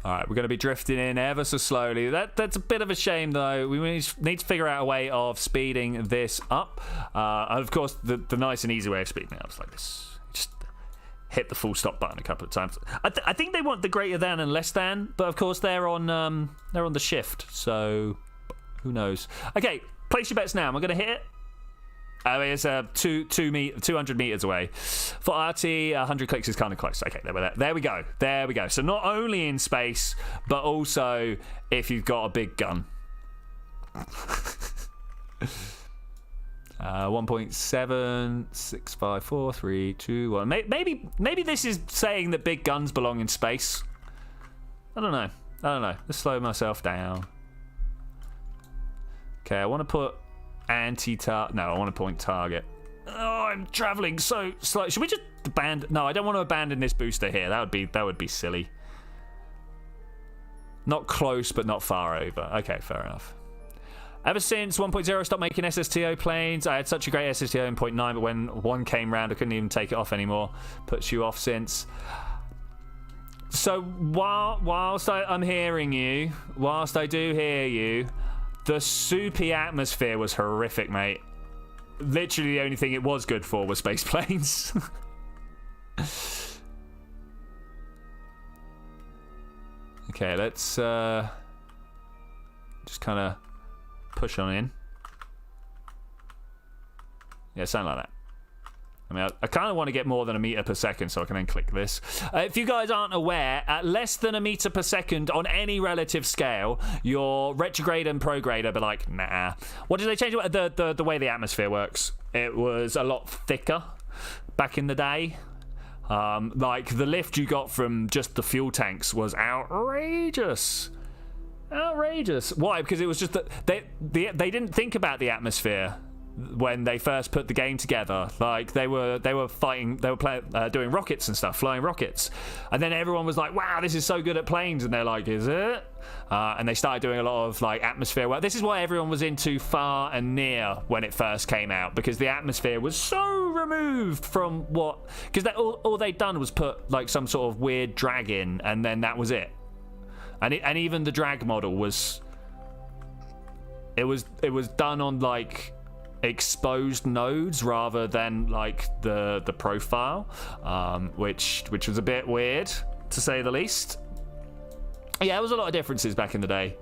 All right, we're going to be drifting in ever so slowly. That's a bit of a shame, though. We need to figure out a way of speeding this up. And of course, the nice and easy way of speeding it up is like this. Just hit the full stop button a couple of times. I think they want the greater than and less than, but of course they're on the shift, so who knows? Okay, place your bets now. Am I going to hit it? It's 200 meters away. For RT, 100 clicks is kind of close. Okay, there we go. So not only in space, but also if you've got a big gun. 1.765 3 2 1. Maybe this is saying that big guns belong in space. I don't know. Let's slow myself down. Okay, I want to put no, I want to point target. Oh, I'm traveling so slow. Should we just abandon? No, I don't want to abandon this booster here. That would be silly. Not close, but not far over. Okay, fair enough. Ever since 1.0 stopped making SSTO planes, I had such a great SSTO in 0.9, but when 1 came round, I couldn't even take it off anymore. Puts you off since. So whilst I'm hearing you, whilst I do hear you, the soupy atmosphere was horrific, mate. Literally the only thing it was good for was space planes. Okay, let's just kind of push on in. Yeah, something like that. I mean, I kind of want to get more than a meter per second so I can then click this. If you guys aren't aware, at less than a meter per second on any relative scale, your retrograde and prograde are like, nah. What did they change? The way the atmosphere works. It was a lot thicker back in the day. Like the lift you got from just the fuel tanks was outrageous. Outrageous. Why? Because it was just that they didn't think about the atmosphere. when they first put the game together. Like they were doing rockets and stuff, flying rockets, and then everyone was like, wow, this is so good at planes, and they're like, is it? And they started doing a lot of like atmosphere work. This is why everyone was into Far and Near when it first came out, because the atmosphere was so removed from what, because all they'd done was put like some sort of weird drag in, and then that was it. And even the drag model was done on like exposed nodes rather than like the profile, which was a bit weird to say the least. Yeah, there was a lot of differences back in the day.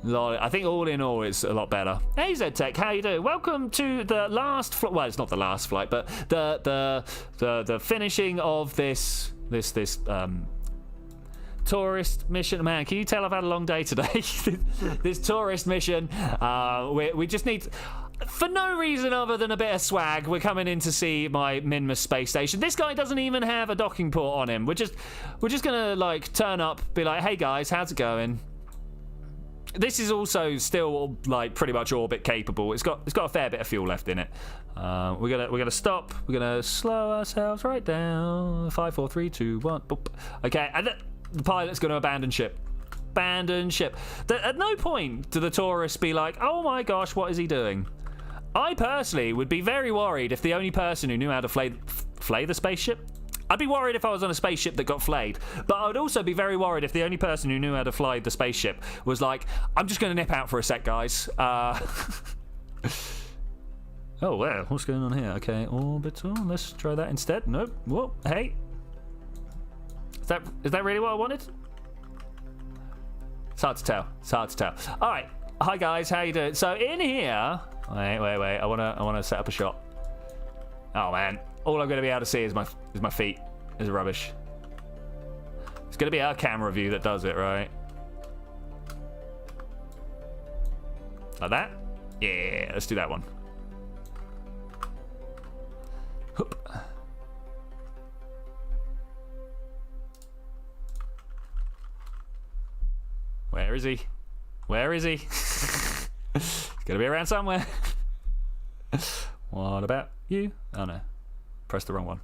I think all in all it's a lot better. Hey ZTech, how you doing? Welcome to the last flight. Well, it's not the last flight, but the finishing of this tourist mission. Man, can you tell I've had a long day today? This tourist mission. We just need, for no reason other than a bit of swag, we're coming in to see my Minmus space station. This guy doesn't even have a docking port on him. We're just gonna like turn up, be like, hey guys, how's it going? This is also still like pretty much orbit capable. It's got a fair bit of fuel left in it. We're gonna stop. We're gonna slow ourselves right down. 5, 4, 3, 2, 1. Boop. Okay, and the pilot's gonna abandon ship. Abandon ship. At no point do the tourists be like, oh my gosh, what is he doing? I personally would be very worried if the only person who knew how to flay the spaceship. I'd be worried if I was on a spaceship that got flayed, but I would also be very worried if the only person who knew how to fly the spaceship was like, I'm just going to nip out for a sec, guys. Oh, wow, what's going on here? Okay, orbital, let's try that instead. Nope. Whoa, hey. Is that really what I wanted? It's hard to tell. All right. Hi, guys, how you doing? So in here... Wait. I wanna set up a shot. Oh man, all I'm gonna be able to see is my feet. Is rubbish. It's gonna be our camera view that does it, right? Like that? Yeah, let's do that one. Hoop. Where is he? He's gonna be around somewhere. What about you? Oh no, press the wrong one.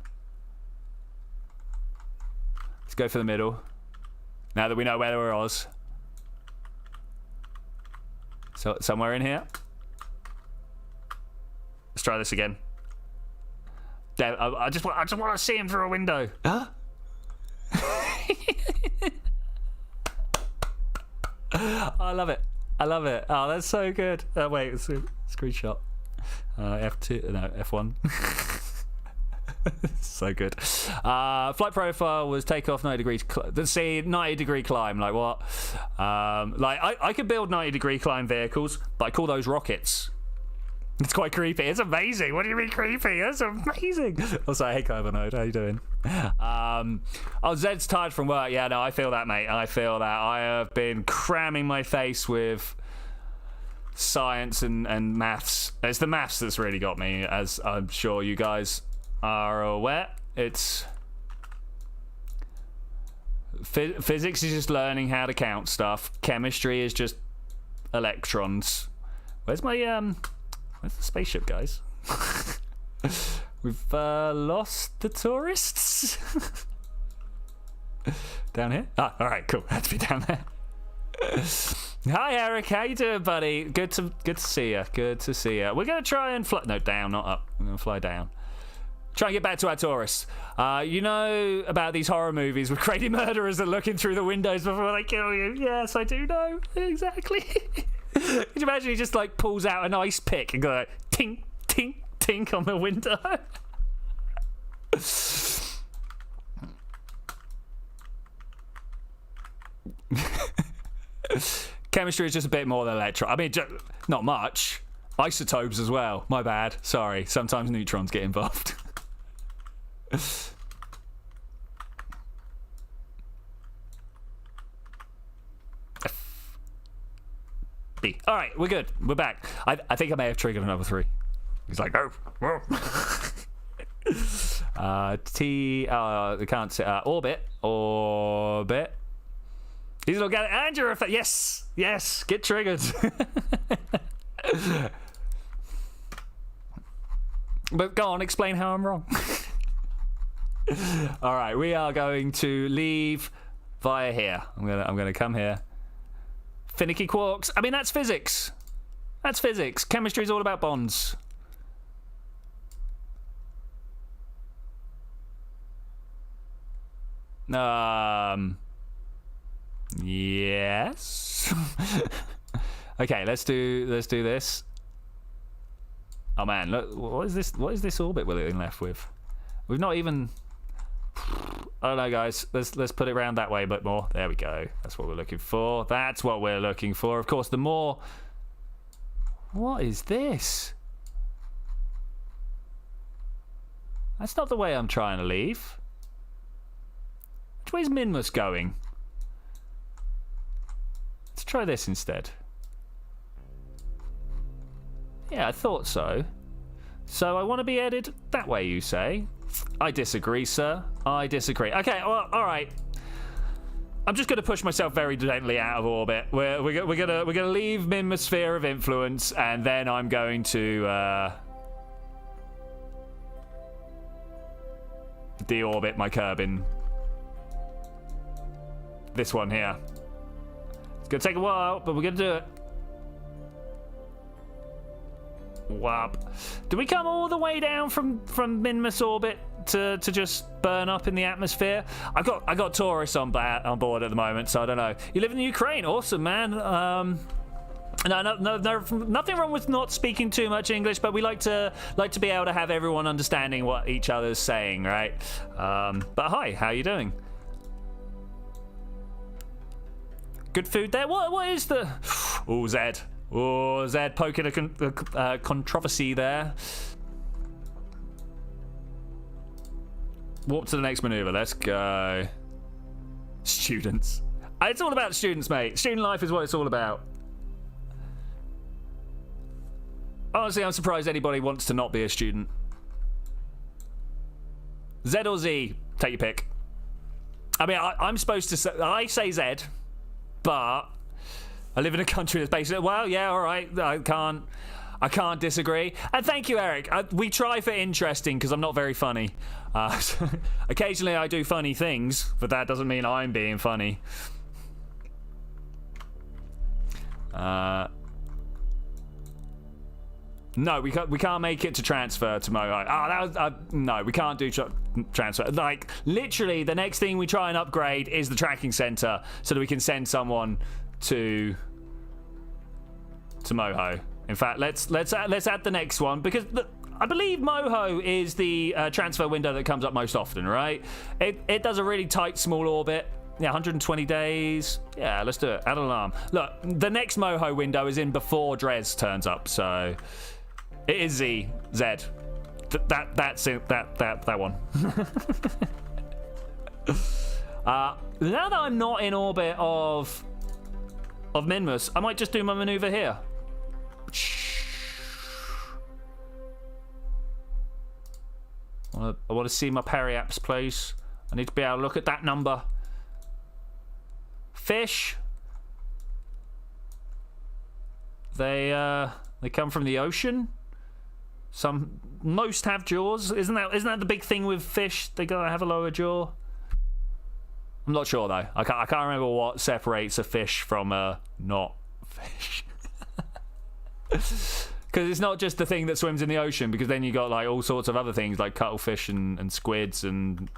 Let's go for the middle. Now that we know where we're Oz. So somewhere in here. Let's try this again. I just want to see him through a window. Huh? I love it. Oh, that's so good. Wait, it's a screenshot. F2, no, F1. So good. Flight profile was takeoff 90 degrees. Let's see, 90 degree climb. Like what? Like I could build 90 degree climb vehicles, but I call those rockets. It's quite creepy. It's amazing. What do you mean creepy? That's amazing. Also, hey Carbonode, how you doing? Oh, Zed's tired from work. Yeah, no, I feel that, mate. I feel that. I have been cramming my face with science and maths. It's the maths that's really got me, as I'm sure you guys are aware. It's physics is just learning how to count stuff. Chemistry is just electrons. Where's my where's the spaceship, guys? We've lost the tourists. Down here? Ah, all right, cool. Had to be down there. Hi, Eric. How you doing, buddy? Good to see you. Good to see you. We're gonna try and fly. No, down, not up. We're gonna fly down. Try and get back to our tourists. You know about these horror movies with crazy murderers that are looking through the windows before they kill you? Yes, I do know. Exactly. Could you imagine he just like pulls out an ice pick and go like, tink, tink, tink on the window? Chemistry is just a bit more than electron. I mean, not much. Isotopes as well. My bad. Sorry. Sometimes neutrons get involved. B. All right, we're good. We're back. I think I may have triggered another 3. He's like, oh. T. We can't say orbit. These little guys. Andrew, yes. Get triggered. But go on, explain how I'm wrong. All right, we are going to leave via here. I'm gonna come here. Finicky quarks. I mean, that's physics. That's physics. Chemistry is all about bonds. Yes. Okay, let's do this. Oh man, look, what is this? What is this orbit we're being left with? We've not even. Oh no, guys, let's put it around that way a bit more. There we go. That's what we're looking for. That's what we're looking for. Of course, the more. What is this? That's not the way I'm trying to leave. Which way's Minmus going? Let's try this instead. Yeah, I thought so. So I want to be headed that way, you say? I disagree, sir. I disagree. Okay, well, all right. I'm just going to push myself very gently out of orbit. We're gonna leave Minmus sphere of influence, and then I'm going to deorbit my Kerbin. This one here. It's gonna take a while, but we're gonna do it. Whap. Do we come all the way down from Minmus orbit to just burn up in the atmosphere? I got tourists on board at the moment, so I don't know. You live in Ukraine, awesome, man. No, nothing wrong with not speaking too much English, but we like to be able to have everyone understanding what each other's saying, right? But hi, how you doing? Good food there. What is the? Oh, Zed. Oh, Zed poking a controversy there. Warp to the next maneuver. Let's go. Students. It's all about students, mate. Student life is what it's all about. Honestly, I'm surprised anybody wants to not be a student. Z or Z? Take your pick. I mean, I'm supposed to say... I say Z, but... I live in a country that's basically, well, yeah, all right, I can't disagree. And thank you, Eric. We try for interesting because I'm not very funny. Occasionally I do funny things, but that doesn't mean I'm being funny. No, we can't make it to transfer to Moho. No, we can't do transfer. Like, literally, the next thing we try and upgrade is the tracking center so that we can send someone to Moho. In fact, let's add the next one because I believe Moho is the transfer window that comes up most often, right? It does a really tight, small orbit. Yeah, 120 days. Yeah, let's do it. Add an alarm. Look, the next Moho window is in before Drez turns up, so it is Z. That's it. That one. Now that I'm not in orbit of Minmus, I might just do my maneuver here. I want to see my periaps, please. I need to be able to look at that number. Fish. They come from the ocean. Most have jaws. Isn't that the big thing with fish? They gotta have a lower jaw. I'm not sure though. I can't remember what separates a fish from a not fish. Because it's not just the thing that swims in the ocean, because then you got like all sorts of other things like cuttlefish and squids and...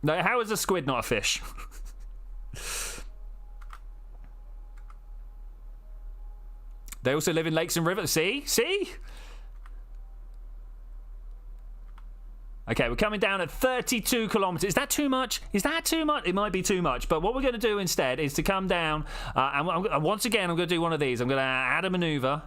No, how is a squid not a fish? They also live in lakes and rivers. See? Okay, we're coming down at 32 kilometers. Is that too much? It might be too much. But what we're going to do instead is to come down, and once again, I'm going to do one of these. I'm going to add a maneuver,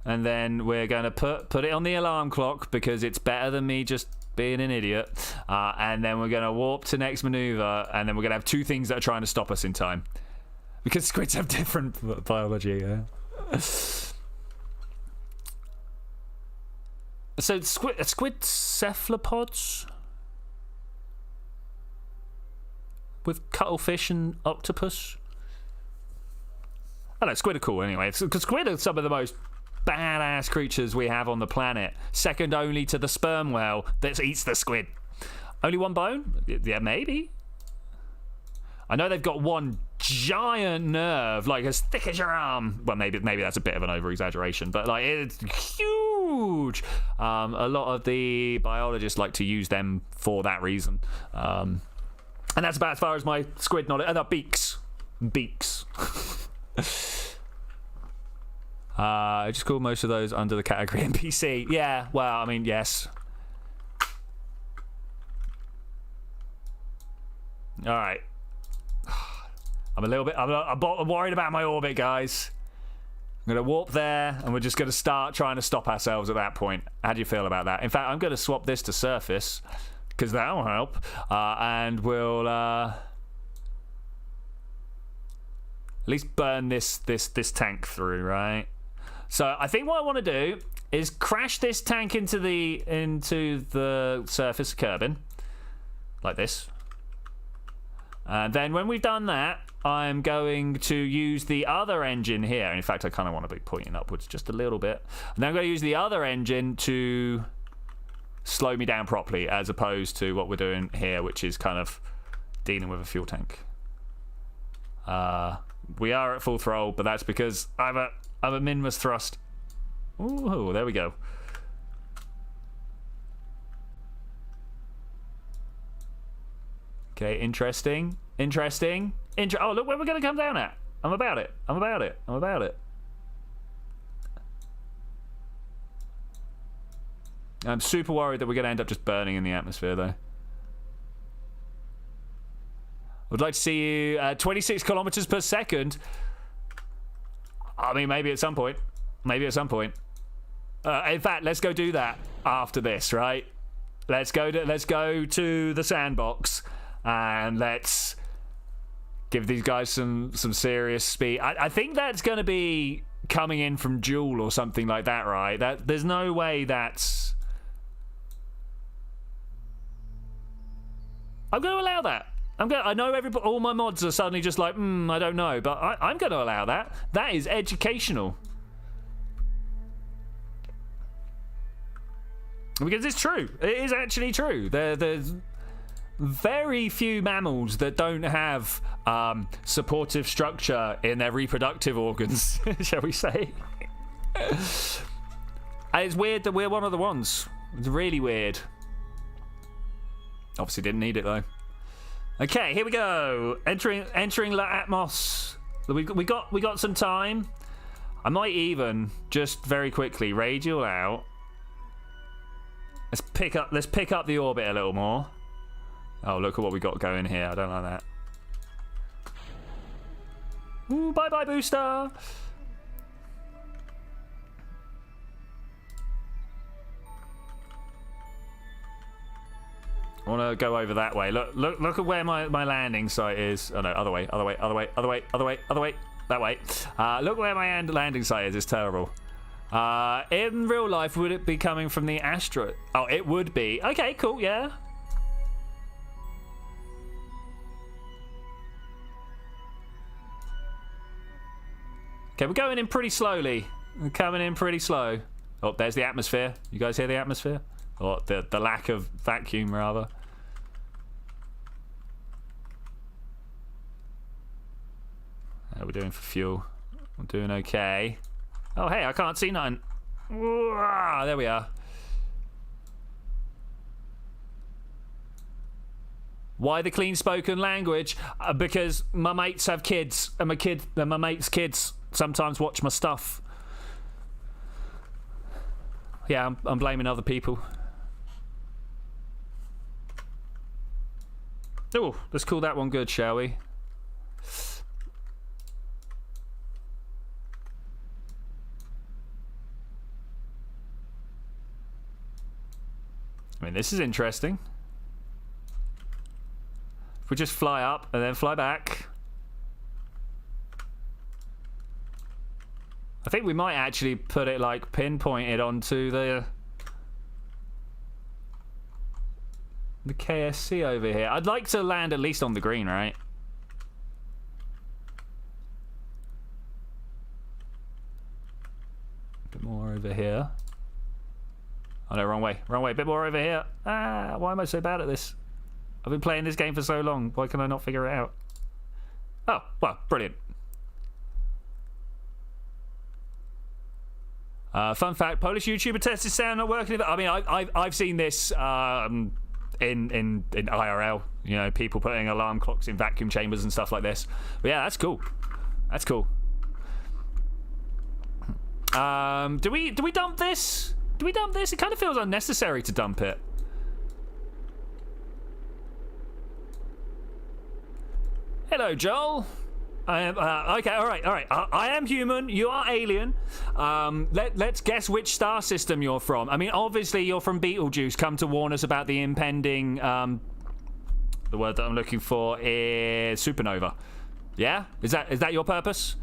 and then we're going to put it on the alarm clock because it's better than me just being an idiot. And then we're going to warp to next maneuver, and then we're going to have two things that are trying to stop us in time. Because squids have different biology, yeah. So squid cephalopods with cuttlefish and octopus. I don't know, squid are cool anyway. Because squid are some of the most badass creatures we have on the planet. Second only to the sperm whale that eats the squid. Only one bone? Yeah, maybe. I know they've got one giant nerve, like as thick as your arm. Well, maybe that's a bit of an over-exaggeration, but like it's huge. A lot of the biologists like to use them for that reason. And that's about as far as my squid knowledge. Beaks. I just call most of those under the category NPC. Yeah, well, I mean, yes. All right. I'm worried about my orbit, guys. I'm going to warp there, and we're just going to start trying to stop ourselves at that point. How do you feel about that? In fact, I'm going to swap this to surface, because that'll help. And we'll at least burn this tank through, right? So I think what I want to do is crash this tank into the surface of Kerbin, like this. And then when we've done that, I'm going to use the other engine here. In fact, I kind of want to be pointing upwards just a little bit. And then I'm going to use the other engine to slow me down properly, as opposed to what we're doing here, which is kind of dealing with a fuel tank. We are at full throttle, but that's because I'm a minmus thrust. Ooh, there we go. Okay, interesting. Oh, look where we're going to come down at. I'm about it. I'm super worried that we're going to end up just burning in the atmosphere, though. Would like to see you 26 kilometers per second. I mean, maybe at some point. In fact, let's go do that after this, right? Let's go to the sandbox and let's give these guys some serious speed. I think that's going to be coming in from Joule or something like that, right? There's no way that's... I'm going to allow that. I know all my mods are suddenly just like, I don't know, but I'm going to allow that. That is educational. Because it's true. It is actually true. There's very few mammals that don't have supportive structure in their reproductive organs, shall we say. And it's weird that we're one of the ones. It's really weird. Obviously didn't need it, though. Okay, here we go. Entering La Atmos. We got some time. I might even just very quickly radial out. Let's pick up the orbit a little more. Oh, look at what we got going here. I don't like that. Ooh, bye booster. I want to go over that way. Look at where my landing site is. Oh no, other way. That way. Look where my landing site is. It's terrible. In real life, would it be coming from the asteroid? Oh, it would be. Okay, cool. Yeah. Okay, we're going in pretty slowly. We're coming in pretty slow. Oh, there's the atmosphere. You guys hear the atmosphere? Or the lack of vacuum, rather. How are we doing for fuel? I'm doing okay. Oh, hey, I can't see nothing. There we are. Why the clean-spoken language? Because my mates have kids, and my mates' kids sometimes watch my stuff. Yeah, I'm blaming other people. Oh, let's call that one good, shall we? I mean, this is interesting. If we just fly up and then fly back. I think we might actually put it like pinpointed onto the KSC over here. I'd like to land at least on the green, right? more over here. Oh no, wrong way. Wrong way. A bit more over here. Ah, why am I so bad at this? I've been playing this game for so long. Why can I not figure it out? Oh, well, brilliant. Fun fact: Polish YouTuber tested sound not working. I mean, I've seen this in IRL. You know, people putting alarm clocks in vacuum chambers and stuff like this. But yeah, that's cool. That's cool. Do we dump this? Do we dump this? It kind of feels unnecessary to dump it. Hello, Joel. I am okay. All right. I am human. You are alien. Let's guess which star system you're from. I mean, obviously you're from Beetlejuice. Come to warn us about the impending. The word that I'm looking for is supernova. Yeah, is that your purpose?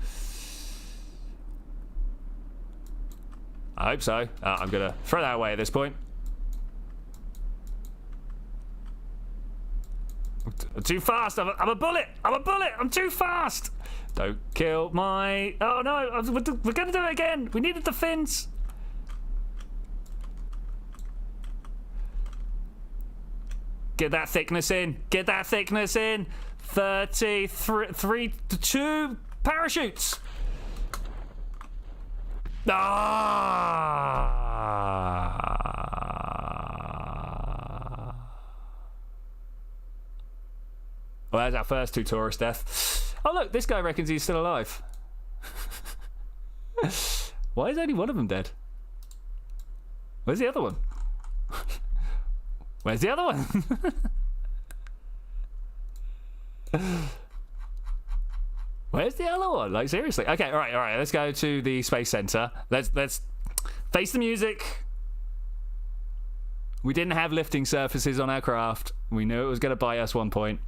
I hope so. I'm gonna throw that away at this point. I'm too fast. I'm a bullet. I'm a bullet. I'm too fast. Don't kill my... Oh, no. We're going to do it again. We needed the fins. Get that thickness in. Get that thickness in. 33, 2 parachutes. Well, that's our first 2 tourist deaths. Oh, look, this guy reckons he's still alive. Why is only one of them dead? Where's the other one? Where's the other one? Where's the other one? Like, seriously. Okay, all right. Let's go to the space center. Let's face the music. We didn't have lifting surfaces on our craft. We knew it was going to bite us one point.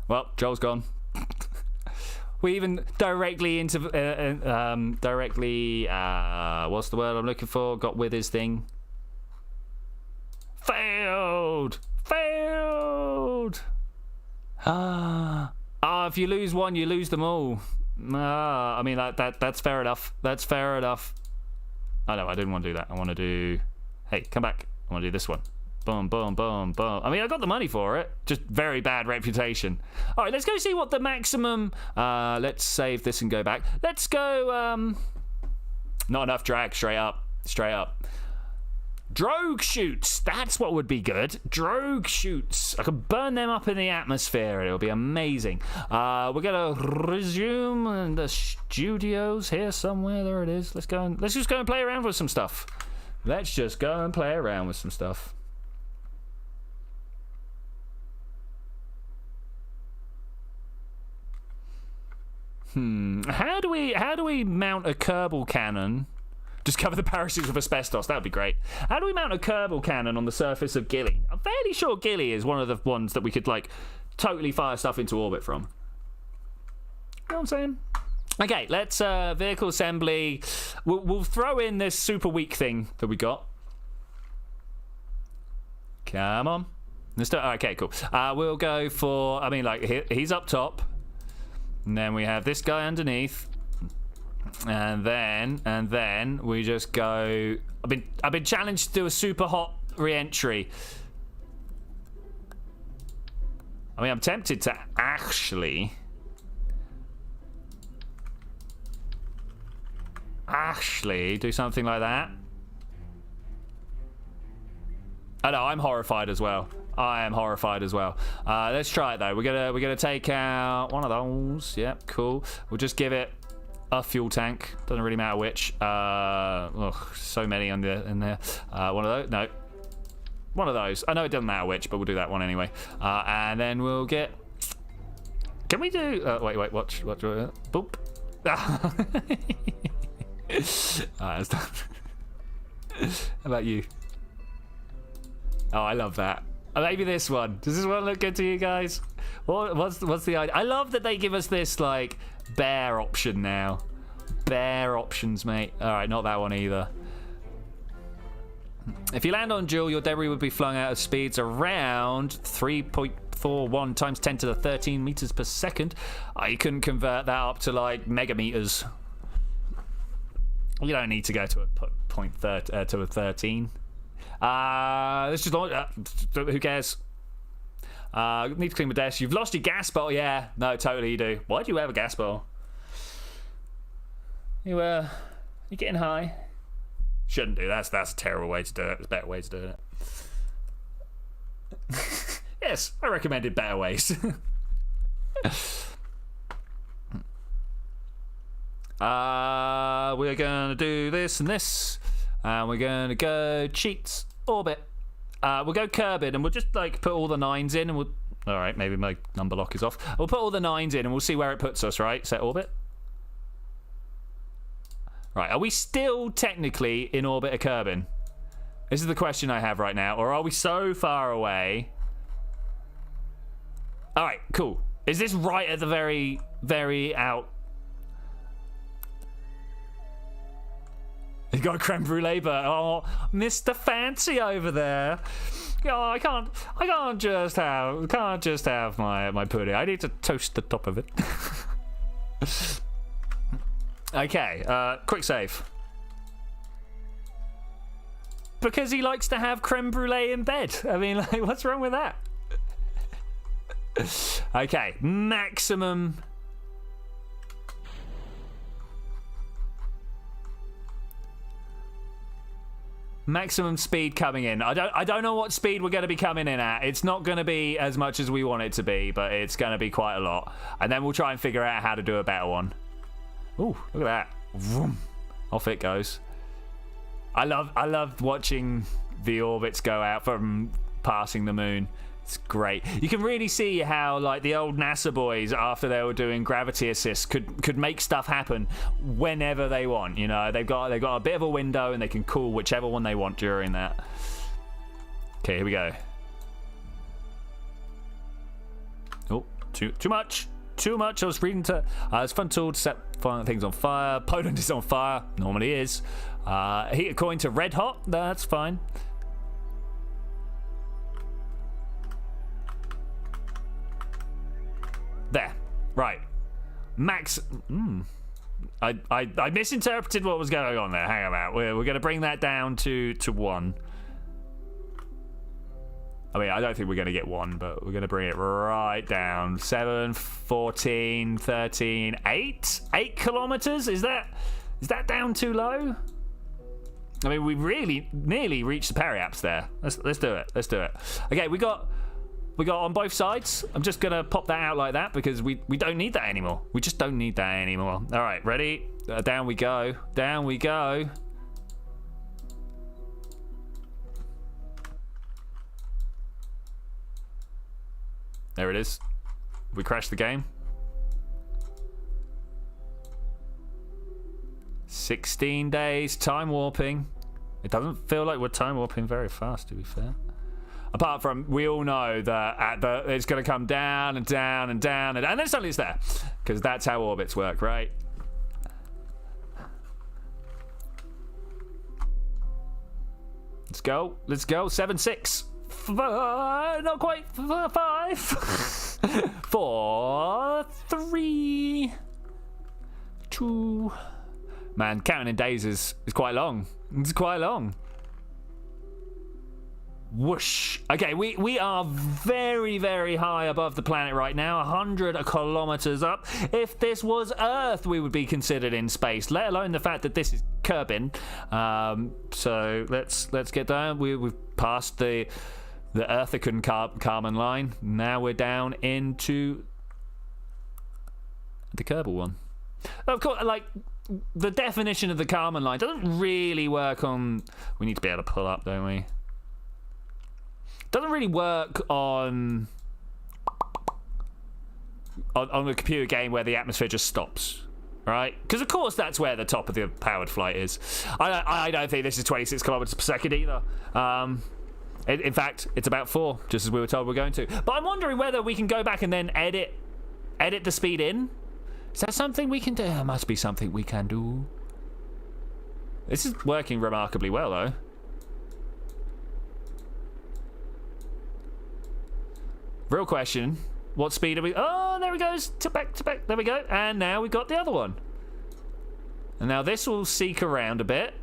Well, Joel's gone. We even directly into what's the word I'm looking for? Got with his thing. Failed. Ah, if you lose one, you lose them all. I mean that's fair enough. That's fair enough. Oh no, I didn't want to do that. I want to do. Hey, come back. I want to do this one. Boom, boom, boom, boom. I mean, I got the money for it. Just very bad reputation. All right, let's go see what the maximum... let's save this and go back. Let's go... Not enough drag. Straight up. Drogue shoots. That's what would be good. Drogue shoots. I can burn them up in the atmosphere. It'll be amazing. We're going to resume in the studios here somewhere. There it is. Let's just go and play around with some stuff. Let's just go and play around with some stuff. How do we mount a Kerbal cannon? Just cover the parachutes with asbestos. That would be great. How do we mount a Kerbal cannon on the surface of Gilly? I'm fairly sure Gilly is one of the ones that we could like totally fire stuff into orbit from. You know what I'm saying? Okay, let's vehicle assembly. We'll throw in this super weak thing that we got. Come on. Let's do it. Okay, cool. We'll go for. I mean, like he's up top. And then we have this guy underneath, and then we just go. I've been challenged to do a super hot re-entry. I mean, I'm tempted to actually do something like that. Oh no, I'm horrified as well. I am horrified as well. Let's try it though. We're gonna take out one of those. Yep, cool. We'll just give it a fuel tank. Doesn't really matter which. So many in there. One of those. No. One of those. I know it doesn't matter which, but we'll do that one anyway. And then we'll get. Can we do? Wait. Watch. Boop. That's done. How about you? Oh, I love that. Maybe this one. Does this one look good to you guys? What's the idea? I love that they give us this like bare option now. Bare options, mate. All right, not that one either. If you land on Jewel, your debris would be flung out at speeds around 3.3 0.41 times 10 to the 13 meters per second. I can convert that up to like megameters. You don't need to go to a to a 13. Let's just who cares? Need to clean my desk. You've lost your gas bottle. Yeah, no, totally you do. Why do you have a gas bottle? You getting high? Shouldn't do. That's a terrible way to do it. There's a better way to do it. Yes, I recommended better ways. We're gonna do this and this, and we're gonna go cheats orbit. We'll go Kerbal, and we'll just like put all the 9s in, and we'll. All right, maybe my number lock is off. We'll put all the 9s in, and we'll see where it puts us. Right, set orbit. Right, are we still technically in orbit of Kerbal? This is the question I have right now, or are we so far away? All right, cool. Is this right at the very, very out? You got a creme brulee, but oh, Mr. Fancy over there. Oh, I can't just have my pudding. I need to toast the top of it. Okay, quick save. Because he likes to have creme brulee in bed. I mean, like, what's wrong with that? Okay, maximum. Maximum speed coming in. I don't know what speed we're going to be coming in at. It's not going to be as much as we want it to be, but it's going to be quite a lot. And then we'll try and figure out how to do a better one. Ooh, look at that. Vroom. Off it goes. I love watching the orbits go out from passing the moon. It's great. You can really see how like the old NASA boys, after they were doing gravity assist, could make stuff happen whenever they want. You know, they've got a bit of a window and they can call whichever one they want during that. Okay, here we go. Oh, too much. Too much. I was reading to. It's a fun tool to set things on fire. Poland is on fire. Normally is. Heat according to red hot. That's fine. There. Right. Max. I misinterpreted what was going on there. Hang about. We're going to bring that down to 1. I mean, I don't think we're going to get 1, but we're going to bring it right down. 7, 14, 13, 8? 8 kilometers? Is that down too low? I mean, we really nearly reached the periaps there. Let's do it. Let's do it. Okay, we got on both sides. I'm just going to pop that out like that because we don't need that anymore. We just don't need that anymore. All right, ready? Down we go. Down we go. There it is. We crashed the game. 16 days time warping. It doesn't feel like we're time warping very fast, to be fair. Apart from, we all know that it's going to come down and down and down, and then suddenly it's there. Because that's how orbits work, right? Let's go. Let's go. 7, 6. Not quite 5. 4, 3, 2. Man, counting in days is quite long. It's quite long. Whoosh. Okay, we are very, very high above the planet right now, 100 kilometers up. If this was Earth, we would be considered in space, let alone the fact that this is Kerbal. So let's get down. We've passed the Earthican Kármán line. Now we're down into the Kerbal one. Of course, like, the definition of the Kármán line doesn't really work on... We need to be able to pull up, don't we? Doesn't really work on a computer game where the atmosphere just stops, right? Because of course that's where the top of the powered flight is. I don't think this is 26 kilometers per second either. In fact, it's about 4, just as we were told we're going to. But I'm wondering whether we can go back and then edit the speed in. Is that something we can do? There must be something we can do. This is working remarkably well, though. Real question. What speed are we... Oh, there he goes. Tip back, tip back. There we go. And now we've got the other one. And now this will seek around a bit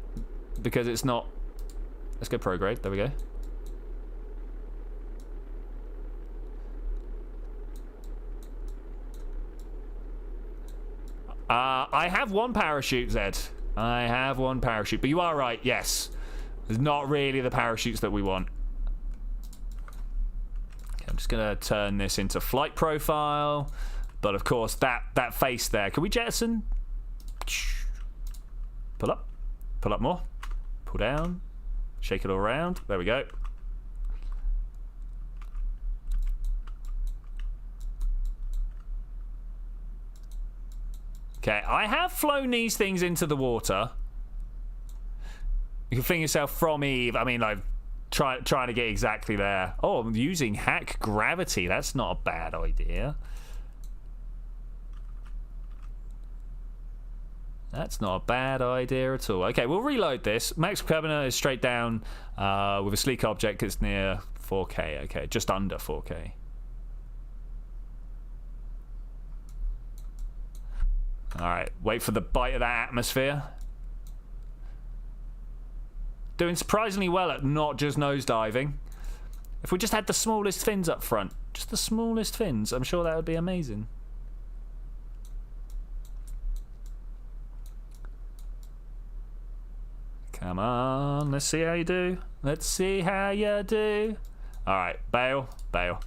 because it's not... Let's go prograde. There we go. I have one parachute, Zed. I have one parachute. But you are right, yes. It's not really the parachutes that we want. Okay, I'm just going to turn this into flight profile. But of course, that face there. Can we jettison? Pull up. Pull up more. Pull down. Shake it all around. There we go. Okay, I have flown these things into the water. You can fling yourself from Eve. I mean, like, trying to get exactly there. Oh, I'm using hack gravity. That's not a bad idea. That's not a bad idea at all. Okay, we'll reload this. Max Kerbal is straight down with a sleek object that's near 4K. Okay, just under 4K. Alright, wait for the bite of that atmosphere. Doing surprisingly well at not just nosediving. If we just had the smallest fins up front, just the smallest fins, I'm sure that would be amazing. Come on, let's see how you do. Let's see how you do. Alright, bail, bail.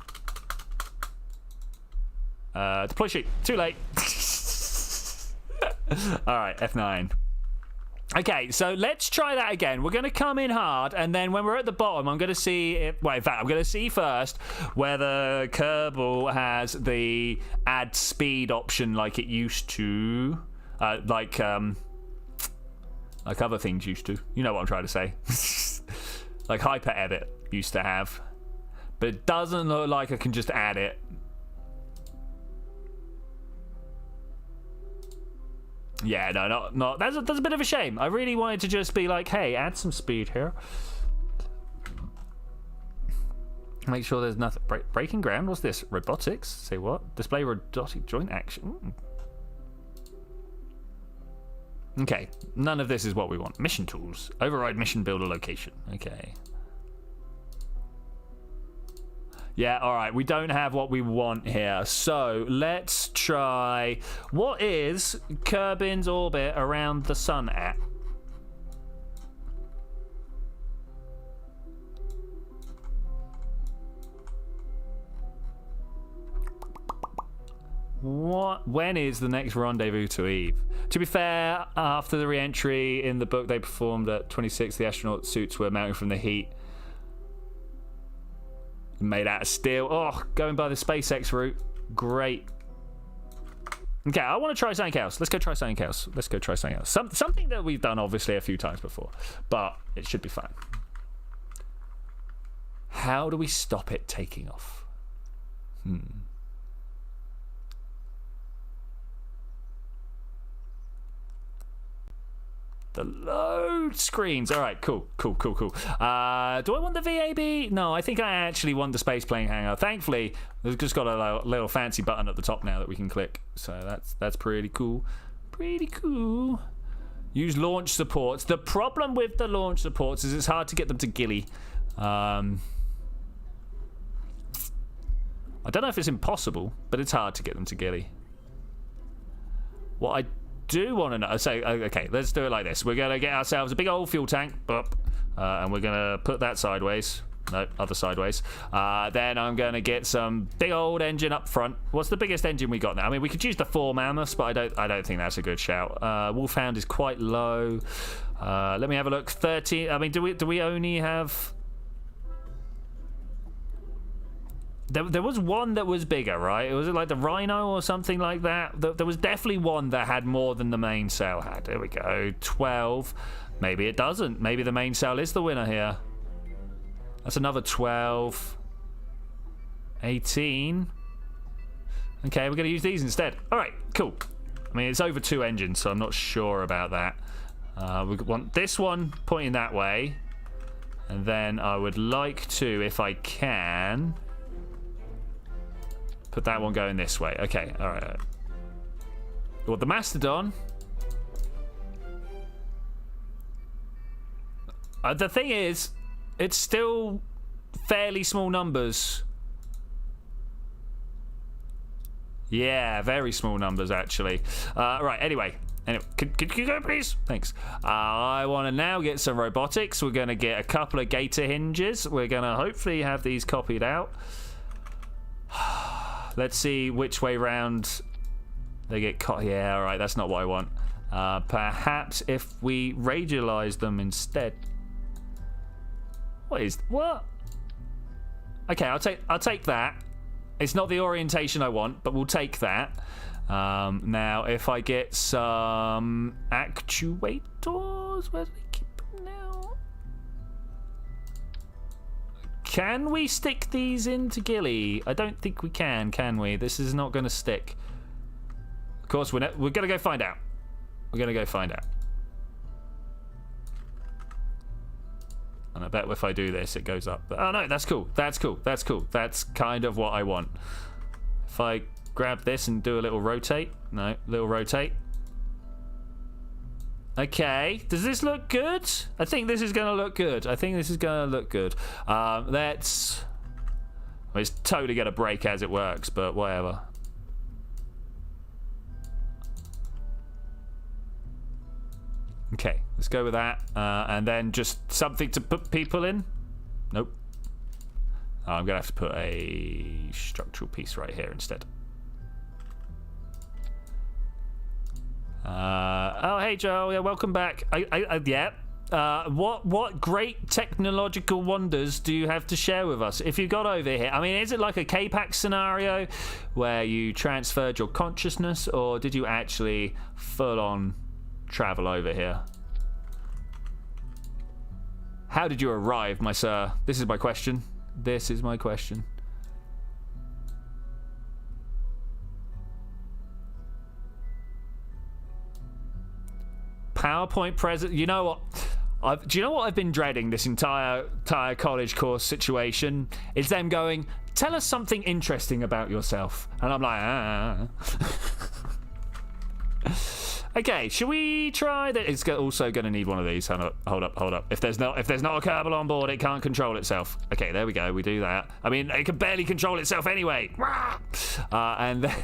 Deploy sheet, too late. Alright, F9. Okay, so let's try that again. We're going to come in hard, and then when we're at the bottom, I'm going to see if... Well, in fact, I'm going to see first whether Kerbal has the add speed option like it used to. Like other things used to. You know what I'm trying to say. Like Hyper Edit used to have. But it doesn't look like I can just add it. Yeah, no. That's a bit of a shame. I really wanted to just be like, hey, add some speed here. Make sure there's nothing. Breaking ground? What's this? Robotics? Say what? Display robotic joint action. Okay, none of this is what we want. Mission tools. Override mission builder location. Okay. Yeah, alright, we don't have what we want here. So, let's try... What is Kerbin's orbit around the sun at? When is the next rendezvous to Eve? To be fair, after the re-entry in the book they performed at 26, the astronaut suits were melting from the heat. Made out of steel. Oh, going by the SpaceX route. Great. Okay, I want to try something else. Let's go try something else. Let's go try something else. Something that we've done, obviously, a few times before. But it should be fine. How do we stop it taking off? The load screens. All right, cool. Do I want the VAB? No, I think I actually want the space plane hangar. Thankfully, we've just got a little fancy button at the top now that we can click. So that's pretty cool. Pretty cool. Use launch supports. The problem with the launch supports is it's hard to get them to ghillie. I don't know if it's impossible, but it's hard to get them to ghillie. What I do want to know, so okay, let's do it like this. We're gonna get ourselves a big old fuel tank, and we're gonna put that sideways. No, other sideways. Then I'm gonna get some big old engine up front. What's the biggest engine we got now? I mean, we could use the 4 Mammoths, but I don't think that's a good shout. Wolfhound is quite low. Let me have a look. 13. I mean, do we only have? There was one that was bigger, right? Was it like the Rhino or something like that? There was definitely one that had more than the main sail had. There we go. 12. Maybe it doesn't. Maybe the main sail is the winner here. That's another 12. 18. Okay, we're going to use these instead. All right, cool. I mean, it's over 2 engines, so I'm not sure about that. We want this one pointing that way. And then I would like to, if I can... Put that one going this way. Okay, all right. Well, the Mastodon. The thing is, it's still fairly small numbers. Yeah, very small numbers, actually. Right, anyway, could you go, please? Thanks. I want to now get some robotics. We're going to get a couple of gator hinges. We're going to hopefully have these copied out. Let's see which way round they get caught. Yeah, all right, that's not what I want. Perhaps if we radialize them instead. What? Okay, I'll take that. It's not the orientation I want, but we'll take that. Now, if I get some actuators, where do we keep them now? Can we stick these into Gilly? I don't think we can we? This is not going to stick. Of course, we're going to go find out. We're going to go find out. And I bet if I do this, it goes up. Oh, no, that's cool. That's cool. That's cool. That's kind of what I want. If I grab this and do a little rotate. No, little rotate. Okay. Does this look good? I think this is going to look good. Let's... Well, it's totally going to break as it works, but whatever. Okay, let's go with that. And then just something to put people in. Nope. Oh, I'm going to have to put a structural piece right here instead. Oh, hey, Joe. Yeah, welcome back. Yeah. What great technological wonders do you have to share with us? If you got over here, I mean, is it like a K-Pax scenario where you transferred your consciousness, or did you actually full-on travel over here? How did you arrive, my sir? This is my question. This is my question. PowerPoint present. You know what? Do you know what I've been dreading this entire college course situation? Is them going, tell us something interesting about yourself. And I'm like, Okay, should we try that? It's also going to need one of these. Hold up. If there's not a Kerbal on board, it can't control itself. Okay, there we go. We do that. I mean, it can barely control itself anyway. And then...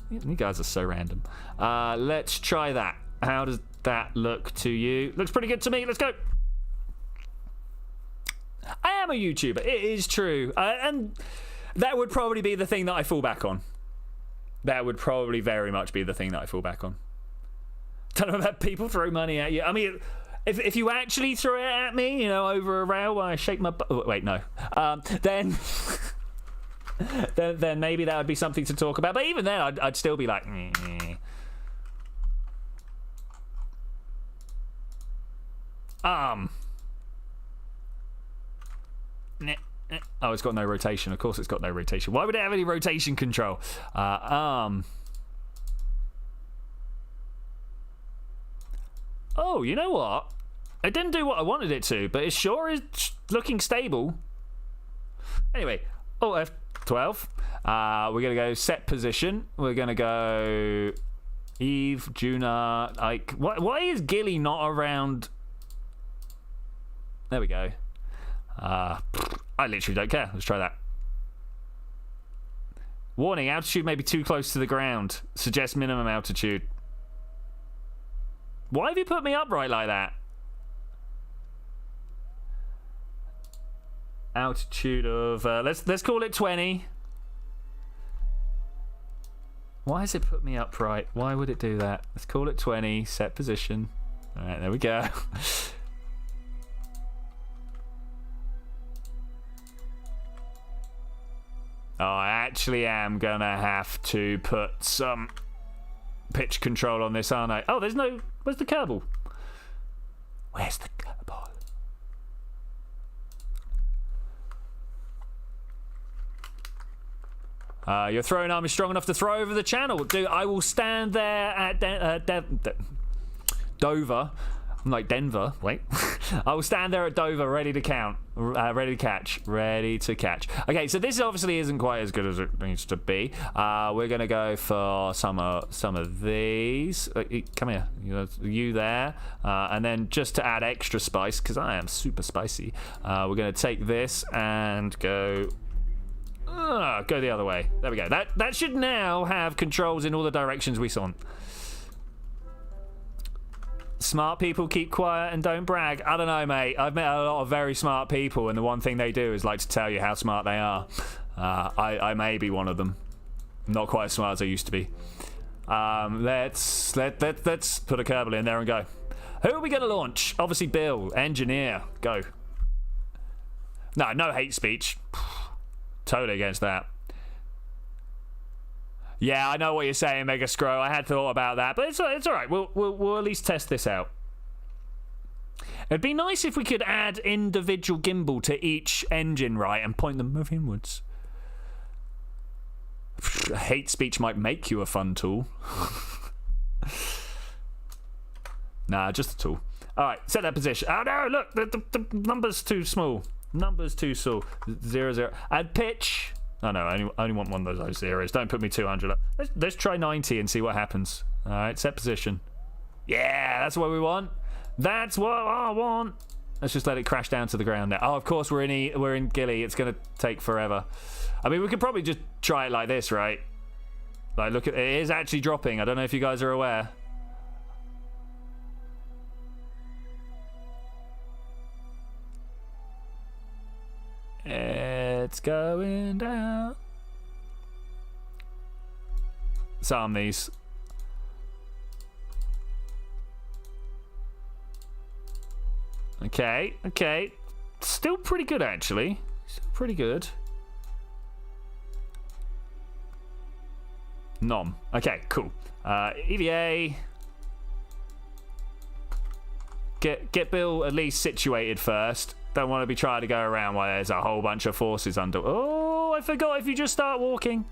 You guys are so random. Let's try that. How does that look to you? Looks pretty good to me. Let's go. I am a YouTuber. It is true. And that would probably be the thing that I fall back on. That would probably very much be the thing that I fall back on. Don't know about people throw money at you. I mean, if you actually throw it at me, you know, over a rail while I shake my butt. Oh, wait, no. Then... then maybe that would be something to talk about. But even then, I'd still be like... Oh, it's got no rotation. Of course it's got no rotation. Why would it have any rotation control? Oh, you know what? It didn't do what I wanted it to, but it sure is looking stable. Anyway, F12. We're going to go set position. We're going to go Eve, Juna, Ike. Why is Gilly not around? There we go. I literally don't care. Let's try that. Warning, altitude may be too close to the ground. Suggest minimum altitude. Why have you put me upright like that? Altitude of let's call it 20. Why has it put me upright? Why would it do that? Let's call it 20. Set position. All right, there we go. Oh, I actually am gonna have to put some pitch control on this, aren't I? Oh, there's no... Where's the Kerbal? Where's the Kerbal? Your throwing arm is strong enough to throw over the channel. Dude, I will stand there at Dover. I'm like Denver. Wait. I will stand there at Dover, ready to count. Ready to catch. Ready to catch. Okay, so this obviously isn't quite as good as it needs to be. We're going to go for some of these. Come here. You there. And then just to add extra spice, because I am super spicy, we're going to take this and go the other way. There we go. That should now have controls in all the directions we want. Smart people keep quiet and don't brag. I don't know, mate. I've met a lot of very smart people, and the one thing they do is like to tell you how smart they are. I may be one of them. Not quite as smart as I used to be. Let's put a Kerbal in there and go. Who are we going to launch? Obviously, Bill, engineer. Go. No hate speech. Totally against that. Yeah, I know what you're saying, Mega Scro. I had thought about that, but it's all right. We'll at least test this out. It'd be nice if we could add individual gimbal to each engine, right, and point them inwards. Hate speech might make you a fun tool. Nah, just a tool. All right, set that position. Oh no, look, the number's too small. Number's too small. 0, 0. Add pitch. Oh no, I only want one of those zeros. Don't put me 200 up. Let's try 90 and see what happens. All right, set position. Yeah, that's what we want. That's what I want. Let's just let it crash down to the ground now. Oh, of course we're in Gilly. It's gonna take forever. I mean, we could probably just try it like this, right? Like, look, it is actually dropping. I don't know if you guys are aware. It's going down. Some these. Okay. Still pretty good, actually. Still pretty good. Nom. Okay, cool. EVA. Get Bill at least situated first. Don't want to be trying to go around while there's a whole bunch of forces under. Oh, I forgot if you just start walking.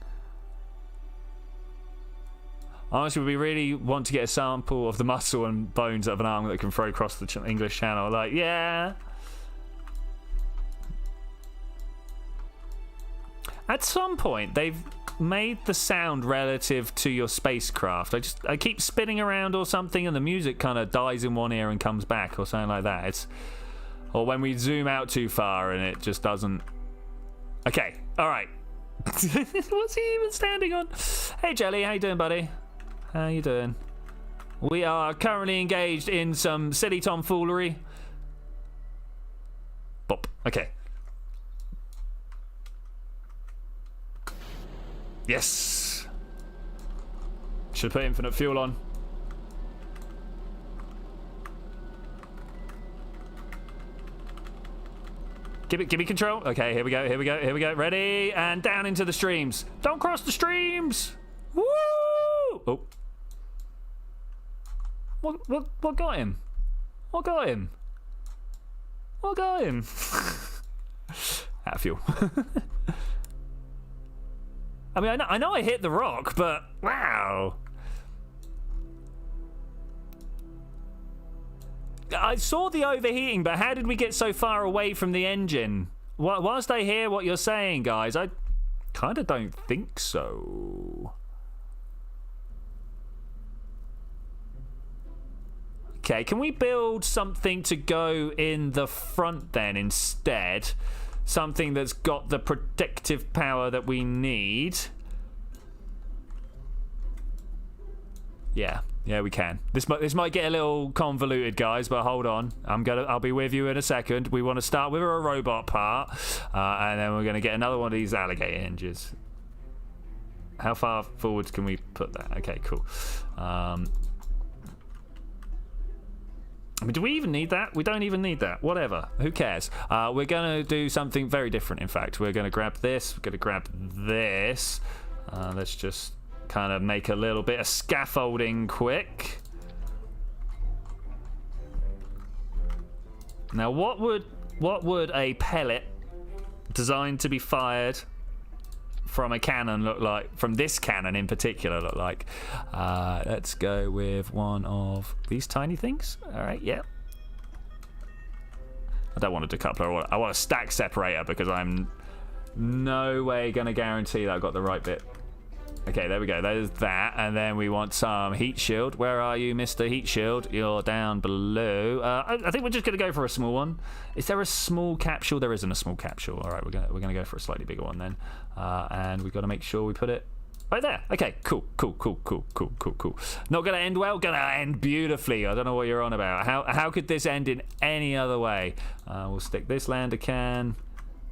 Honestly, we really want to get a sample of the muscle and bones of an arm that can throw across the English Channel. Like, yeah. At some point, they've made the sound relative to your spacecraft. I keep spinning around or something, and the music kind of dies in one ear and comes back, or something like that. Or when we zoom out too far and it just doesn't. Okay, all right. What's he even standing on? Hey, Jelly, how you doing, buddy? How you doing? We are currently engaged in some silly tomfoolery. Bop. Okay. Yes. Should put infinite fuel on. Give me control. Okay, here we go. Ready? And down into the streams. Don't cross the streams. Woo! Oh. What got him? What got him? What got him? Out of fuel. I mean, I know I hit the rock, but wow. I saw the overheating, but how did we get so far away from the engine? Whilst I hear what you're saying, guys, I kind of don't think so. Okay, can we build something to go in the front then instead? Something that's got the protective power that we need. Yeah, we can. This might get a little convoluted, guys, but hold on. I'll be with you in a second. We want to start with a robot part, and then we're gonna get another one of these alligator hinges. How far forwards can we put that? Okay, cool. I mean, do we even need that? We don't even need that. Whatever. Who cares? We're going to do something very different, in fact. We're going to grab this. We're going to grab this. Let's just kind of make a little bit of scaffolding quick. Now, what would a pellet designed to be fired from a cannon look like? From this cannon in particular look like? Let's go with one of these tiny things. All right, yeah. I don't want a decoupler. I want a stack separator because I'm no way going to guarantee that I've got the right bit. Okay, there we go. There's that. And then we want some heat shield. Where are you, Mr. Heat Shield? You're down below. I think we're just going to go for a small one. Is there a small capsule? There isn't a small capsule. All right, we're gonna go for a slightly bigger one then. And we've got to make sure we put it right there. Okay, cool. Not going to end well. Going to end beautifully. I don't know what you're on about. How could this end in any other way? We'll stick this lander can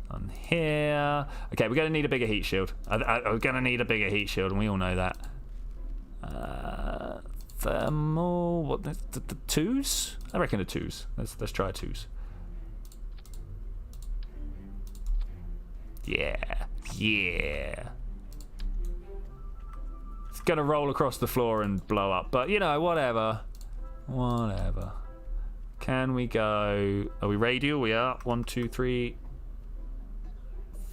on here. Okay, we're going to need a bigger heat shield. We're going to need a bigger heat shield, and we all know that. Thermal. What? The twos? I reckon the twos. Let's try twos. Yeah. It's going to roll across the floor and blow up, but you know, whatever. Can we go? Are we radial? We are. 1, 2, 3,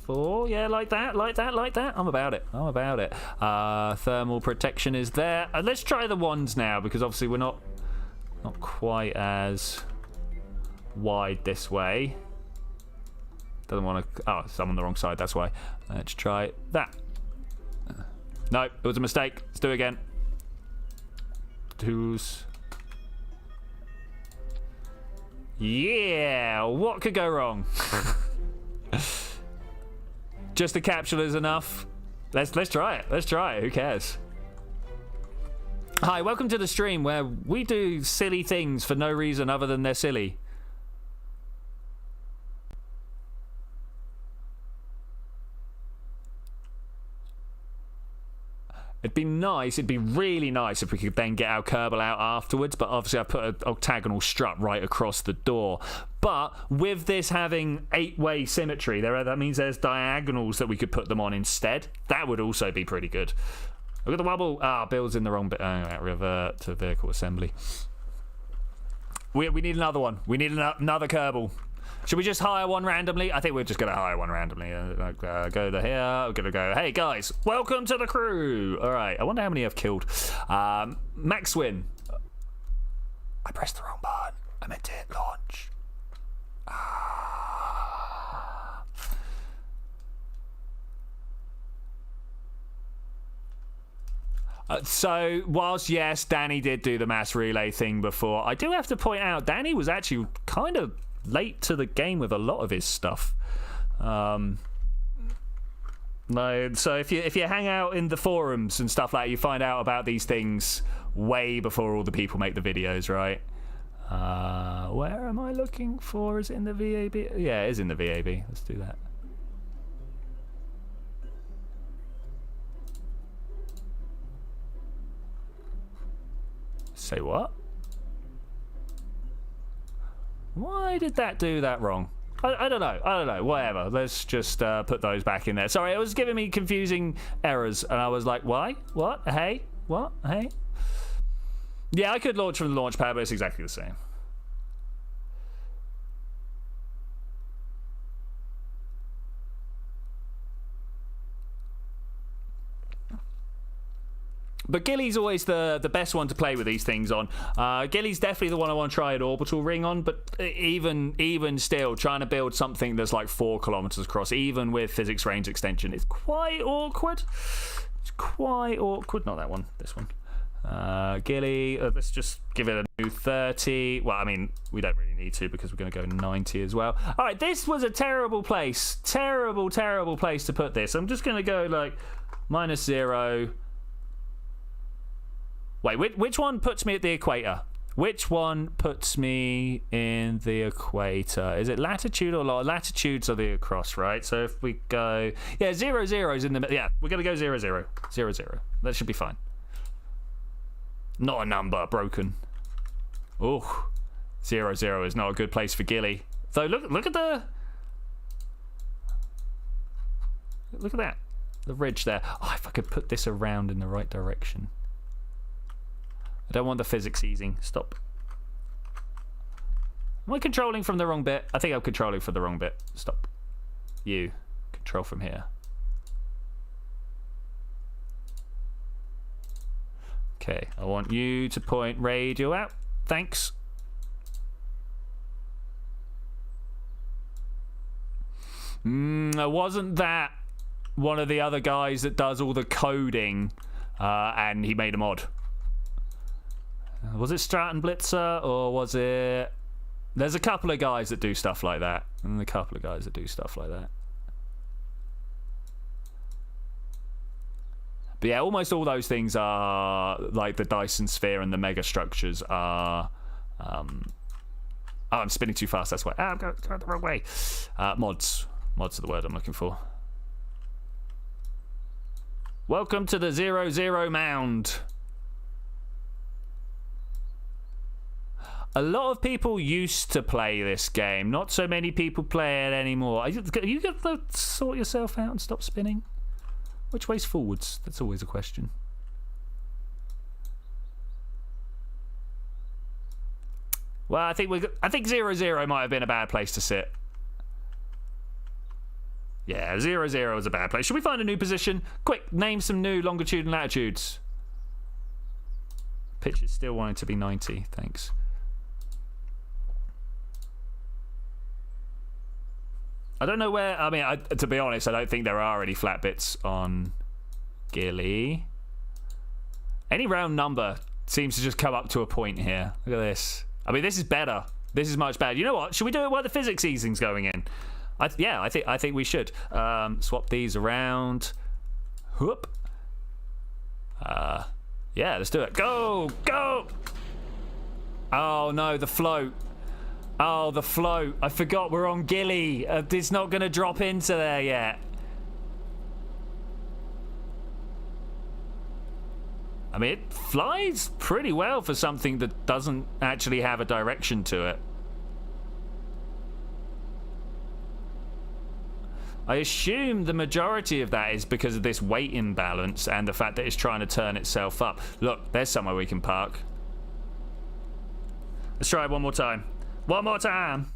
4. Yeah, like that. I'm about it. Thermal protection is there. Let's try the wands now, because obviously we're not quite as wide this way. Doesn't want to. Oh, I'm on the wrong side. That's why. Let's try that. No, it was a mistake. Let's do it again. Twos. Yeah. What could go wrong? Just the capsule is enough. Let's try it. Who cares? Hi, welcome to the stream where we do silly things for no reason other than they're silly. It'd be really nice if we could then get our Kerbal out afterwards, but obviously I put an octagonal strut right across the door. But with this having 8-way symmetry, that means there's diagonals that we could put them on instead. That would also be pretty good. Look at the wobble. Bill's in the wrong bit. Revert to vehicle assembly. We need another one. We need another Kerbal. Should we just hire one randomly? I think we're just going to hire one randomly. Go to here. We're going to go, hey, guys, welcome to the crew. All right. I wonder how many I've killed. Max win. I pressed the wrong button. I meant to hit launch. So, whilst, yes, Danny did do the mass relay thing before, I do have to point out, Danny was actually kind of late to the game with a lot of his stuff. So if you hang out in the forums and stuff like that, you find out about these things way before all the people make the videos, right? Where am I looking for? Is it in the VAB? Yeah, it is in the VAB. Let's do that. Say what? Why did that do that wrong? I don't know. Whatever. Let's just put those back in there. Sorry, it was giving me confusing errors, and I was like, why? What? Hey? What? Hey? Yeah, I could launch from the launch pad, but it's exactly the same. But Gilly's always the best one to play with these things on. Gilly's definitely the one I want to try an orbital ring on, but even still, trying to build something that's like 4 kilometers across, even with physics range extension, is quite awkward. It's quite awkward. Not that one, this one. Gilly, let's just give it a new 30. Well, I mean, we don't really need to because we're going to go 90 as well. All right, this was a terrible place. Terrible place to put this. I'm just going to go like -0. Wait, which one puts me at the equator? Which one puts me in the equator? Is it latitude or latitudes are the across, right? So if we go, yeah, 0, 0 is in the middle. Yeah, we're gonna go 0, 0, 0, 0. That should be fine. Not a number, broken. Oh, 0, 0 is not a good place for Gilly. So look at that, the ridge there. Oh, if I could put this around in the right direction. I don't want the physics easing. Stop. Am I controlling from the wrong bit? I think I'm controlling from the wrong bit. Stop. You. Control from here. Okay, I want you to point radio out. Thanks. Wasn't that one of the other guys that does all the coding, and he made a mod? Was it Stratton Blitzer, or was it... There's a couple of guys that do stuff like that. But yeah, almost all those things are, like the Dyson Sphere and the mega structures are... oh, I'm spinning too fast, that's why. I'm going the wrong way. Mods. Mods are the word I'm looking for. Welcome to the 0-0 mound. A lot of people used to play this game. Not so many people play it anymore. Are you going to sort yourself out and stop spinning? Which way's forwards? That's always a question. Well, I think 0-0 might have been a bad place to sit. Yeah, 0-0 was a bad place. Should we find a new position? Quick, name some new longitude and latitudes. Pitch is still wanting to be 90. Thanks. I don't know where... I mean, to be honest, I don't think there are any flat bits on Gilly. Any round number seems to just come up to a point here. Look at this. I mean, this is better. This is much better. You know what? Should we do it while the physics easing's going in? Yeah, I think we should. Swap these around. Whoop. Yeah, let's do it. Go! Go! Oh, no, the float. Oh, the float. I forgot we're on Gilly. It's not going to drop into there yet. I mean, it flies pretty well for something that doesn't actually have a direction to it. I assume the majority of that is because of this weight imbalance and the fact that it's trying to turn itself up. Look, there's somewhere we can park. Let's try it one more time. One more time.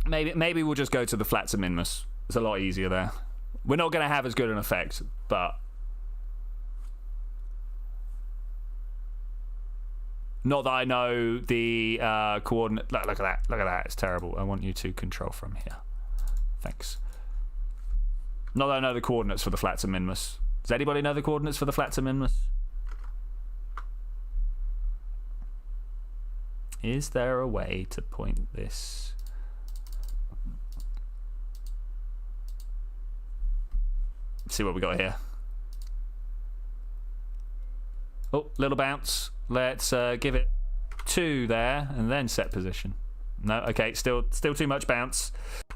Maybe we'll just go to the flats of Minmus. It's a lot easier there. We're not going to have as good an effect, but... Not that I know the coordinate... Look at that. Look at that. It's terrible. I want you to control from here. Thanks. Not that I know the coordinates for the flats of Minmus. Does anybody know the coordinates for the flats of Minmus? Is there a way to point this? Let's see what we got here. Oh, little bounce. Let's give it 2 there and then set position. No, okay, still too much bounce.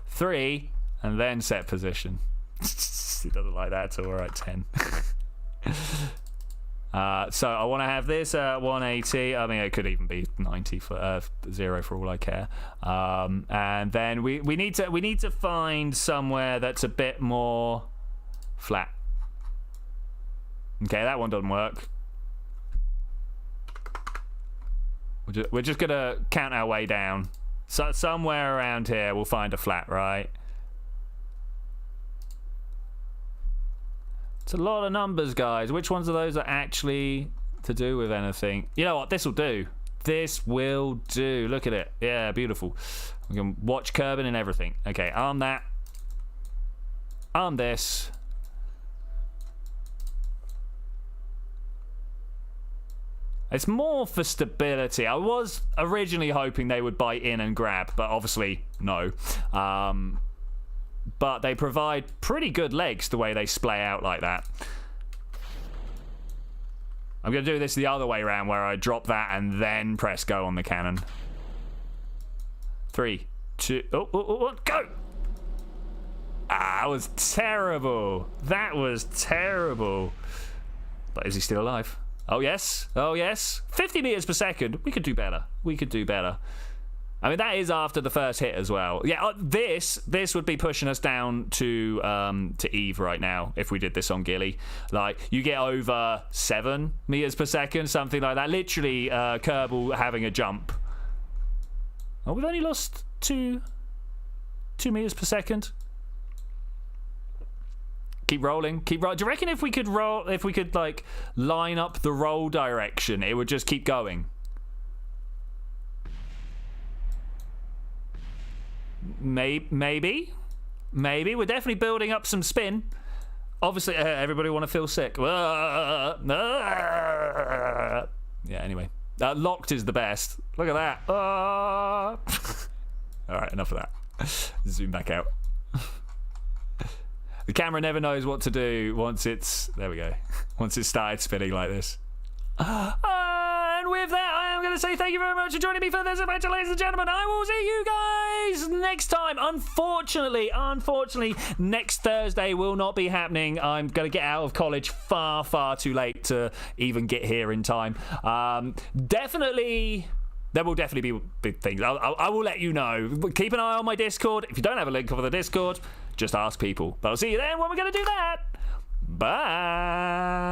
3 and then set position. He doesn't like that at all. All right, 10. So I want to have this at 180. I mean, it could even be 90 for 0 for all I care. And then we need to find somewhere that's a bit more flat. Okay, that one doesn't work. We're just gonna count our way down. So somewhere around here we'll find a flat, right? It's a lot of numbers, guys. Which ones of those are actually to do with anything? You know what? This will do. This will do. Look at it. Yeah, beautiful. We can watch Kerbal and everything. Okay, arm that. Arm this. It's more for stability. I was originally hoping they would bite in and grab, but obviously no. But they provide pretty good legs the way they splay out like that. I'm going to do this the other way around where I drop that and then press go on the cannon. 3, 2, go! Ah, that was terrible. That was terrible. But is he still alive? Oh, yes. Oh, yes. 50 meters per second. We could do better. We could do better. I mean, that is after the first hit as well. Yeah, this would be pushing us down to Eve right now if we did this on Gilly. Like, you get over 7 meters per second, something like that. Literally, Kerbal having a jump. Oh, we've only lost 2 meters per second. Keep rolling, keep rolling. Do you reckon if we could roll, if we could like line up the roll direction, it would just keep going? Maybe. We're definitely building up some spin. Obviously, everybody want to feel sick. Yeah, anyway. Locked is the best. Look at that. All right, enough of that. Zoom back out. The camera never knows what to do once it's... There we go. Once it's started spinning like this. And with that, I am going to say thank you very much for joining me for this adventure, ladies and gentlemen. I will see you guys next time. Unfortunately, next Thursday will not be happening. I'm going to get out of college far too late to even get here in time. There will definitely be big things. I will let you know. Keep an eye on my Discord. If you don't have a link for the Discord, just ask people. But I'll see you then when we're going to do that. Bye.